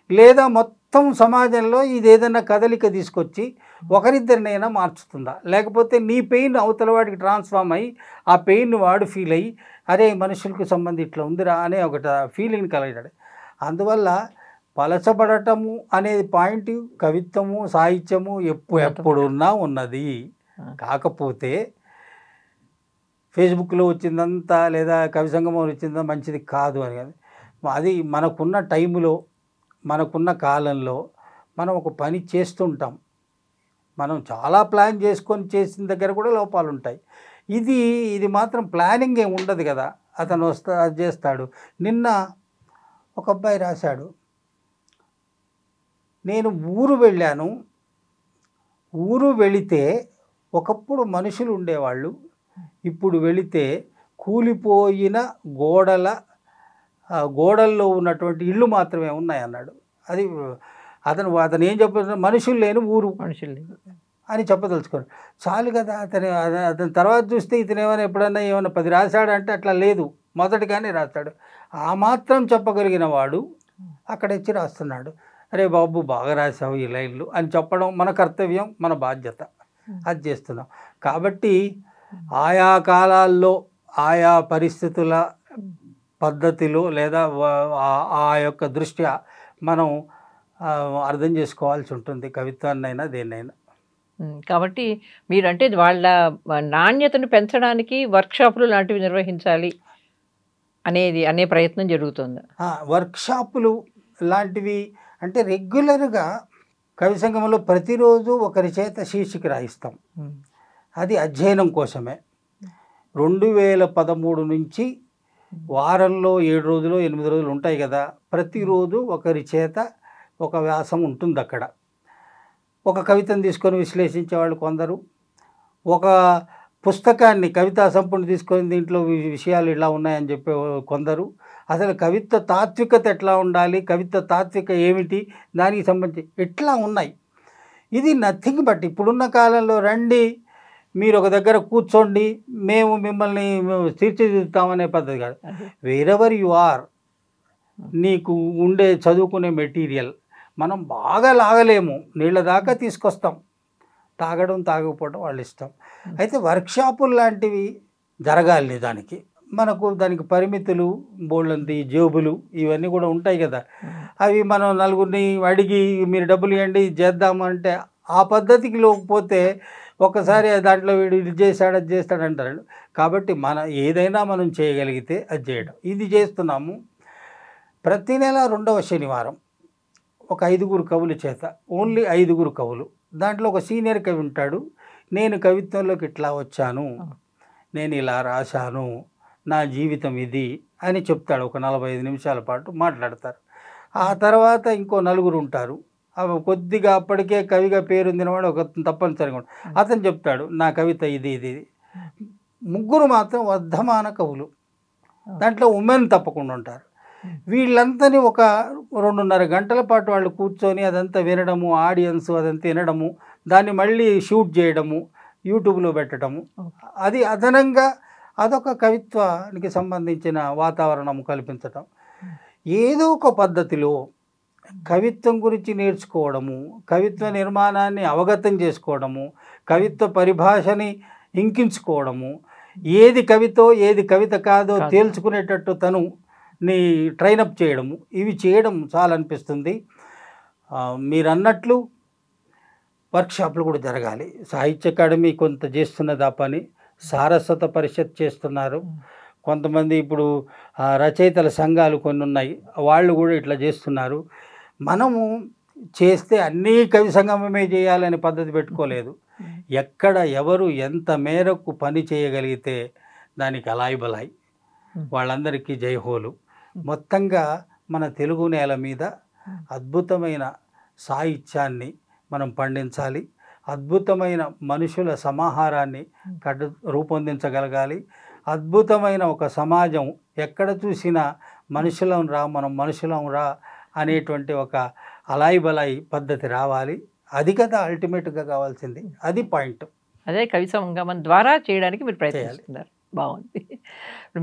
లేదా మొత్తం సమాజంలో ఇది ఏదైనా కదలిక తీసుకొచ్చి ఒకరిద్దరినైనా మార్చుతుందా, లేకపోతే నీ పెయిన్ అవతల వాడికి ట్రాన్స్ఫార్మ్ అయ్యి ఆ పెయిన్ వాడు ఫీల్ అయ్యి అరే మనుషులకు సంబంధం ఇట్లా ఉందిరా అనే ఒకటి ఫీలింగ్ కలిగాడు. అందువల్ల పలచబడటము అనేది పాయింట్ కవిత్వము సాహిత్యము ఎప్పుడున్నా ఉన్నది. కాకపోతే ఫేస్బుక్లో వచ్చిందంతా లేదా కవి సంగమం వచ్చిందా మంచిది కాదు అని. అది మనకున్న టైంలో మనకున్న కాలంలో మనం ఒక పని చేస్తుంటాం, మనం చాలా ప్లాన్ చేసుకొని చేసిన దగ్గర కూడా లోపాలు ఉంటాయి. ఇది మాత్రం ప్లానింగ్ ఏమి ఉండదు కదా, అతను అది చేస్తాడు. నిన్న ఒక అబ్బాయి రాశాడు, నేను ఊరు వెళ్ళాను, ఊరు వెళితే ఒకప్పుడు మనుషులు ఉండేవాళ్ళు, ఇప్పుడు వెళితే కూలిపోయిన గోడల్లో ఉన్నటువంటి ఇళ్ళు మాత్రమే ఉన్నాయన్నాడు. అది అతను ఏం చెప్పారు, మనుషులు లేని ఊరు అని చెప్పదలుచుకోరు. చాలు కదా. అతని తర్వాత చూస్తే ఇతను ఎప్పుడన్నా ఏమైనా 10 రాశాడంటే అట్లా లేదు, మొదటిగానే రాస్తాడు. ఆ మాత్రం చెప్పగలిగిన వాడు అక్కడ వచ్చి రాస్తున్నాడు. అరే బాబు బాగా రాసావు ఈ లైన్లు అని చెప్పడం మన కర్తవ్యం, మన బాధ్యత, అది చేస్తున్నాం. కాబట్టి ఆయా కాలాల్లో ఆయా పరిస్థితుల పద్ధతిలో లేదా ఆ యొక్క దృష్ట్యా మనం అర్థం చేసుకోవాల్సి ఉంటుంది, కవిత్వాన్నైనా దేన్నైనా. కాబట్టి మీరంటే వాళ్ళ నాణ్యతను పెంచడానికి వర్క్షాపులు లాంటివి నిర్వహించాలి అనే ప్రయత్నం జరుగుతుంది. వర్క్షాపులు లాంటివి అంటే రెగ్యులర్గా కవి సంగమంలో ప్రతిరోజు ఒకరి చేత శీర్షిక రాయిస్తాం. అది అధ్యయనం కోసమే. 2013 నుంచి వారంలో 7 రోజులు 8 రోజులు ఉంటాయి కదా, ప్రతిరోజు ఒకరి చేత ఒక వ్యాసం ఉంటుంది. అక్కడ ఒక కవితను తీసుకొని విశ్లేషించే వాళ్ళు కొందరు, ఒక పుస్తకాన్ని కవితా సంపుటిని తీసుకొని దీంట్లో విషయాలు ఇలా ఉన్నాయని చెప్పే కొందరు, అసలు కవిత్వ తాత్వికత ఎట్లా ఉండాలి, కవిత్వ తాత్విక ఏమిటి, దానికి సంబంధించి ఎట్లా ఉన్నాయి. ఇది నథింగ్ బట్ ఇప్పుడున్న కాలంలో రండి మీరు ఒక దగ్గర కూర్చోండి మేము మిమ్మల్ని తీర్చిదిద్దుతామనే పద్ధతి కాదు. వేరెవర్ యు ఆర్, నీకు ఉండే చదువుకునే మెటీరియల్ మనం బాగా లాగలేము, నీళ్ళ దాకా తీసుకొస్తాం, తాగడం తాగకపోవడం వాళ్ళ ఇష్టం. అయితే వర్క్షాపులు లాంటివి జరగాలి. దానికి పరిమితులు, బోళ్ళంతి జేబులు ఇవన్నీ కూడా ఉంటాయి కదా. అవి మనం నలుగురిని అడిగి మీరు డబ్బులు ఇవ్వండి చేద్దామంటే ఆ పద్ధతికి లేకపోతే ఒకసారి దాంట్లో వీడు ఇది చేశాడు అది చేస్తాడు అంటారు. కాబట్టి ఏదైనా మనం చేయగలిగితే అది చేయడం. ఇది చేస్తున్నాము. ప్రతి నెల 2వ శనివారం ఒక 5 కవుల చేత, ఓన్లీ 5 కవులు, దాంట్లో ఒక సీనియర్ కవి ఉంటాడు. నేను కవిత్వంలోకి ఇట్లా వచ్చాను, నేను ఇలా రాశాను, నా జీవితం ఇది అని చెప్తాడు. ఒక 45 నిమిషాల పాటు మాట్లాడతారు. ఆ తర్వాత ఇంకో 4 ఉంటారు. కొద్దిగా అప్పటికే కవిగా పేరుందినవాడు ఒక తప్పనిసరిగా అతను చెప్తాడు నా కవిత ఇది ఇది. 3 మాత్రం వర్ధమాన కవులు, దాంట్లో ఉమెన్ తప్పకుండా ఉంటారు. వీళ్ళంతని ఒక 2.5 గంటల పాటు వాళ్ళు కూర్చొని అదంతా వినడము, ఆడియన్స్ అదంతా వినడము, దాన్ని మళ్ళీ షూట్ చేయడము, యూట్యూబ్లో పెట్టడము, అది అదనంగా అదొక కవిత్వానికి సంబంధించిన వాతావరణం కల్పించటం. ఏదో ఒక పద్ధతిలో కవిత్వం గురించి నేర్చుకోవడము, కవిత్వ నిర్మాణాన్ని అవగతం చేసుకోవడము, కవిత్వ పరిభాషని ఇంకించుకోవడము, ఏది కవితో ఏది కవిత కాదో తేల్చుకునేటట్టు తనుని ట్రైనప్ చేయడము, ఇవి చేయడం చాలా అనిపిస్తుంది. మీరు అన్నట్లు వర్క్షాప్లు కూడా జరగాలి. సాహిత్య అకాడమీ కొంత చేస్తున్నది ఆ పని, సారస్వత పరిషత్ చేస్తున్నారు కొంతమంది, ఇప్పుడు రచయితల సంఘాలు కొన్ని ఉన్నాయి, వాళ్ళు కూడా ఇట్లా చేస్తున్నారు. మనము చేస్తే అన్నీ కవి సంగమమే చేయాలనే పద్ధతి పెట్టుకోలేదు. ఎక్కడ ఎవరు ఎంత మేరకు పని చేయగలిగితే దానికి అలాయి బలాయి, వాళ్ళందరికీ జైహోలు. మొత్తంగా మన తెలుగు నేల మీద అద్భుతమైన సాహిత్యాన్ని మనం పండించాలి, అద్భుతమైన మనుషుల సమాహారాన్ని రూపొందించగలగాలి. అద్భుతమైన ఒక సమాజం, ఎక్కడ చూసినా మనం మనుషులం రా అనేటువంటి ఒక అలాయి బలాయి పద్ధతి రావాలి. అది కదా అల్టిమేట్గా కావాల్సింది, అది పాయింట్. అదే కవి సంగమం ద్వారా చేయడానికి మీరు ప్రయత్నిస్తున్నారు. బాగుంది.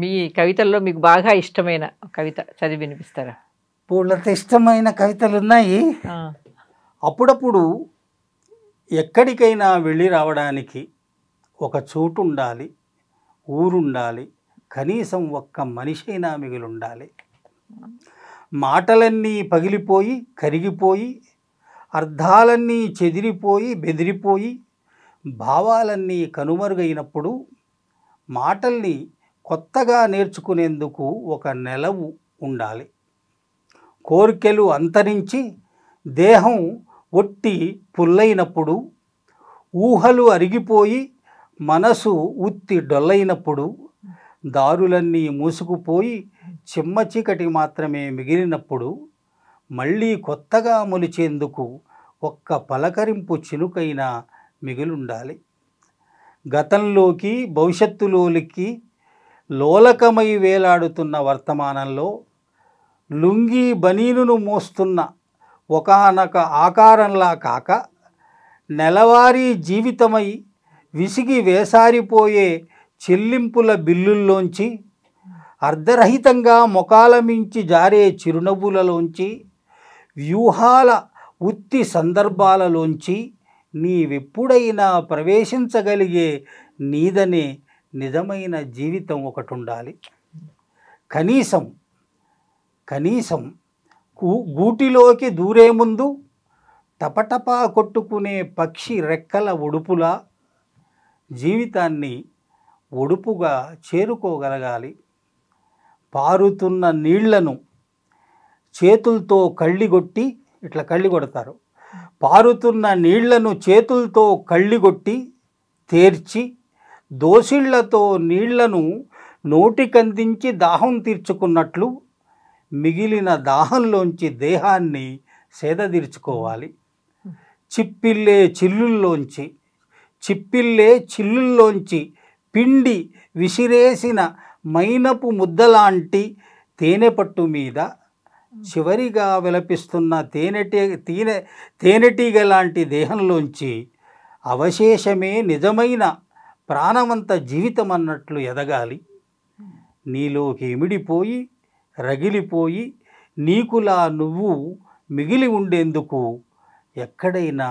మీ కవితల్లో మీకు బాగా ఇష్టమైన కవిత చదివి వినిపిస్తారా? పూర్ణత ఇష్టమైన కవితలు ఉన్నాయి. అప్పుడప్పుడు ఎక్కడికైనా వెళ్ళి రావడానికి ఒక చోటు ఉండాలి, ఊరుండాలి, కనీసం ఒక్క మనిషి అయినా మిగిలి ఉండాలి. మాటలన్నీ పగిలిపోయి కరిగిపోయి, అర్థాలన్నీ చెదిరిపోయి బెదిరిపోయి, భావాలన్నీ కనుమరుగైనప్పుడు మాటల్ని కొత్తగా నేర్చుకునేందుకు ఒక నెలవు ఉండాలి. కోరికలు అంతరించి దేహం ఒట్టి పుల్లైనప్పుడు, ఊహలు అరిగిపోయి మనసు ఉత్తి డొల్లైనప్పుడు, దారులన్నీ మూసుకుపోయి చిమ్మ చీకటి మాత్రమే మిగిలినప్పుడు, మళ్ళీ కొత్తగా మొలిచేందుకు ఒక్క పలకరింపు చినుకైనా మిగిలుండాలి. గతంలోకి భవిష్యత్తులోకి లోలకమై వేలాడుతున్న వర్తమానంలో లుంగీ బనీనును మోస్తున్న ఒకానొక ఆకారంలా కాక, నెలవారీ జీవితమై విసిగి వేసారిపోయే చెల్లింపుల బిల్లుల్లోంచి, అర్ధరహితంగా మొకాల మించి జారే చిరునవ్వులలోంచి, వ్యూహాల ఉత్తి సందర్భాలలోంచి నీవెప్పుడైనా ప్రవేశించగలిగే నీదనే నిజమైన జీవితం ఒకటి ఉండాలి. కనీసం గూటిలోకి దూరే ముందు టపటపా కొట్టుకునే పక్షి రెక్కల ఒడుపులా జీవితాన్ని ఒడుపుగా చేరుకోగలగాలి. పారుతున్న నీళ్లను చేతులతో కళ్ళిగొట్టి, ఇట్లా కళ్ళి కొడతారు, పారుతున్న నీళ్లను చేతులతో కళ్ళిగొట్టి తేర్చి దోసిళ్లతో నీళ్లను నోటికందించి దాహం తీర్చుకున్నట్లు మిగిలిన దాహంలోంచి దేహాన్ని సేదతీర్చుకోవాలి. చిప్పిల్లే చిల్లుల్లోంచి పిండి విసిరేసిన మైనపు ముద్దలాంటి తేనెపట్టు మీద చివరిగా విలపిస్తున్న తేనెటీగ లాంటి దేహంలోంచి అవశేషమే నిజమైన ప్రాణవంత జీవితం అన్నట్లు ఎదగాలి. నీలోకి ఇమిడిపోయి రగిలిపోయి నీకులా నువ్వు మిగిలి ఉండేందుకు ఎక్కడైనా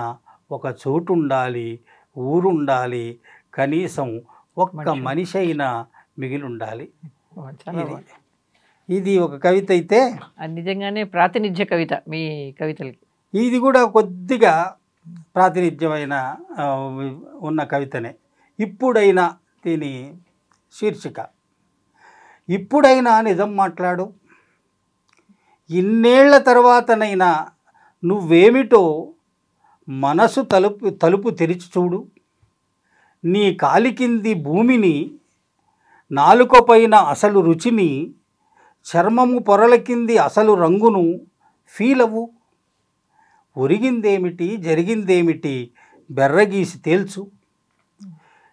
ఒక చోటుండాలి, ఊరుండాలి, కనీసం ఒక్క మనిషి అయినా మిగిలి ఉండాలి. ఇది ఒక కవిత అయితే నిజంగానే ప్రాతినిధ్య కవిత మీ కవితలకి. ఇది కూడా కొద్దిగా ప్రాతినిధ్యమైన ఉన్న కవితనే. ఇప్పుడైనా దీని శీర్షిక, ఇప్పుడైనా నిజం మాట్లాడు, ఇన్నేళ్ల తర్వాతనైనా నువ్వేమిటో మనసు తలుపు తెరిచి చూడు. నీ కాలి కింది భూమిని, నాలుకపైన అసలు రుచిని, చర్మము పొరల కింది అసలు రంగును ఫీలవు. ఒరిగిందేమిటి జరిగిందేమిటి బెర్రగీసి తేల్చు.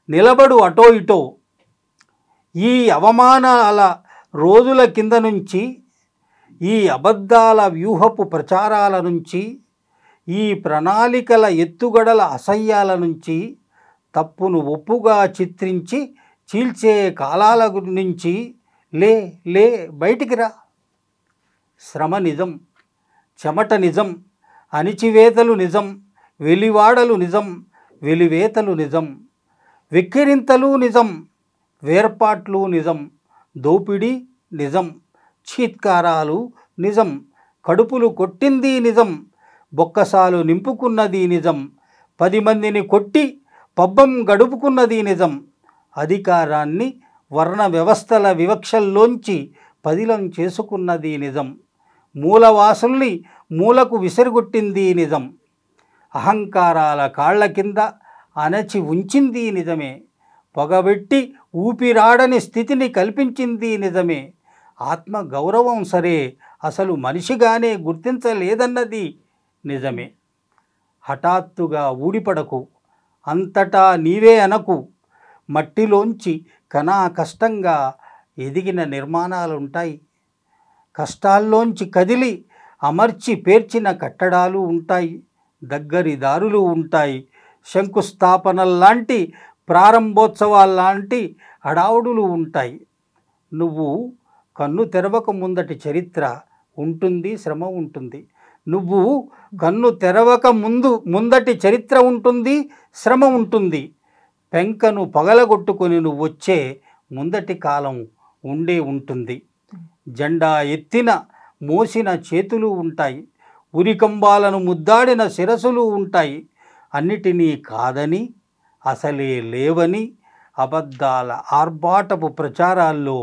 నిలబడు అటో ఇటో ఈ అవమానాల రోజుల కింద నుంచి, ఈ అబద్ధాల వ్యూహపు ప్రచారాల నుంచి, ఈ ప్రణాళికల ఎత్తుగడల అసహ్యాల నుంచి, తప్పును ఒప్పుగా చిత్రించి చీల్చే కాలాల నుంచి లే లే బయటికి రా. శ్రమ నిజం, చెమట నిజం, అణిచివేతలు నిజం, వెలివాడలు నిజం, వెలివేతలు నిజం, వెక్కిరింతలు నిజం, వేర్పాట్లు నిజం, దోపిడీ నిజం, చీత్కారాలు నిజం, కడుపులు కొట్టింది నిజం, బొక్కసాలు నింపుకున్నది నిజం, 10 మందిని కొట్టి పబ్బం గడుపుకున్నది నిజం, అధికారాన్ని వర్ణ వ్యవస్థల వివక్షల్లోంచి పదిలం చేసుకున్నది నిజం, మూలవాసుల్ని మూలకు విసిరిగొట్టింది నిజం, అహంకారాల కాళ్ల కింద అణచి ఉంచింది నిజమే, పొగబెట్టి ఊపిరాడని స్థితిని కల్పించింది నిజమే, ఆత్మ గౌరవం సరే అసలు మనిషిగానే గుర్తించలేదన్నది నిజమే. హఠాత్తుగా ఊడిపడకు, అంతటా నీవే అనకు, మట్టిలోంచి కష్టంగా ఎదిగిన నిర్మాణాలుంటాయి, కష్టాల్లోంచి కదిలి అమర్చి పేర్చిన కట్టడాలు ఉంటాయి, దగ్గరి దారులు ఉంటాయి, శంకుస్థాపనల్లాంటి ప్రారంభోత్సవాల్లాంటి హడావుడులు ఉంటాయి. నువ్వు కన్ను తెరవక ముందటి చరిత్ర ఉంటుంది, శ్రమ ఉంటుంది. నువ్వు కన్ను తెరవక ముందటి చరిత్ర ఉంటుంది, శ్రమ ఉంటుంది. పెంకను పగలగొట్టుకొని నువ్వు వచ్చే ముందటి కాలం ఉంటుంది. జెండా ఎత్తిన మోసిన చేతులు ఉంటాయి, ఉరికంబాలను ముద్దాడిన శిరసులు ఉంటాయి. అన్నిటినీ కాదని, అసలే లేవని అబద్ధాల ఆర్భాటపు ప్రచారాల్లో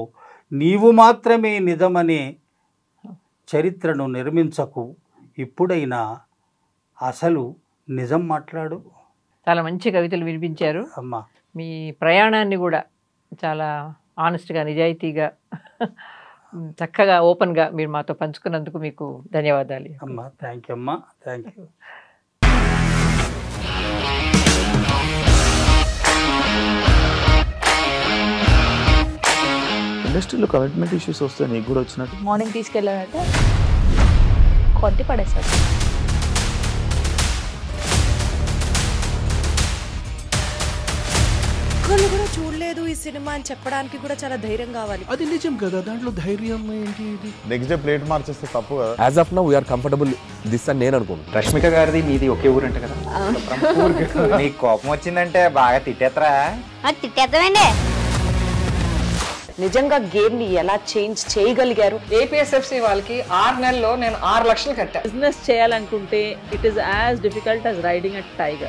నీవు మాత్రమే నిజమనే చరిత్రను నిర్మించకు. ఇప్పుడైనా అసలు నిజం మాట్లాడు. చాలా మంచి కవితలు వినిపించారు అమ్మా. మీ ప్రయాణాన్ని కూడా చాలా ఆనెస్ట్గా, నిజాయితీగా, చక్కగా, ఓపెన్గా మీరు మాతో పంచుకున్నందుకు మీకు ధన్యవాదాలు అమ్మా. థ్యాంక్ యూ అమ్మా, థ్యాంక్ యూ. ఇండస్ట్రీలో కమిట్మెంట్ ఇష్యూస్ వస్తే నీకు కూడా వచ్చినట్టు? మార్నింగ్ తీసుకెళ్ళాడంటే కొట్టి పడేశాడు. ఒక్కళ్ళు కూడా చూడలేదు ఈ సినిమా అని చెప్పడానికి కూడా చాలా ధైర్యం కావాలి. అది నిజం కదా, దాంట్లో ధైర్యం ఏంటి? ఇది నెక్స్ట్ డే ప్లేట్ మార్చేస్తే తప్పు కదా. As of now we are comfortable this అని నేను అనుకుంటున్నాను. రష్మిక గారిది మీది ఒకే ఊరు అంట కదా? నీకు కోపం వచ్చిందంటే బాగా తిట్టేత్తరా? తిట్టేద్దామండి. నిజంగా గేమ్ ని ఎలా చేంజ్ చేయగలిగారు? ఏపీఎస్ఎఫ్సి వాళ్ళకి 6 నెలల్లో నేను 6 లక్షలు కట్టా. బిజినెస్ చేయాలనుకుంటే it is as difficult as riding a tiger.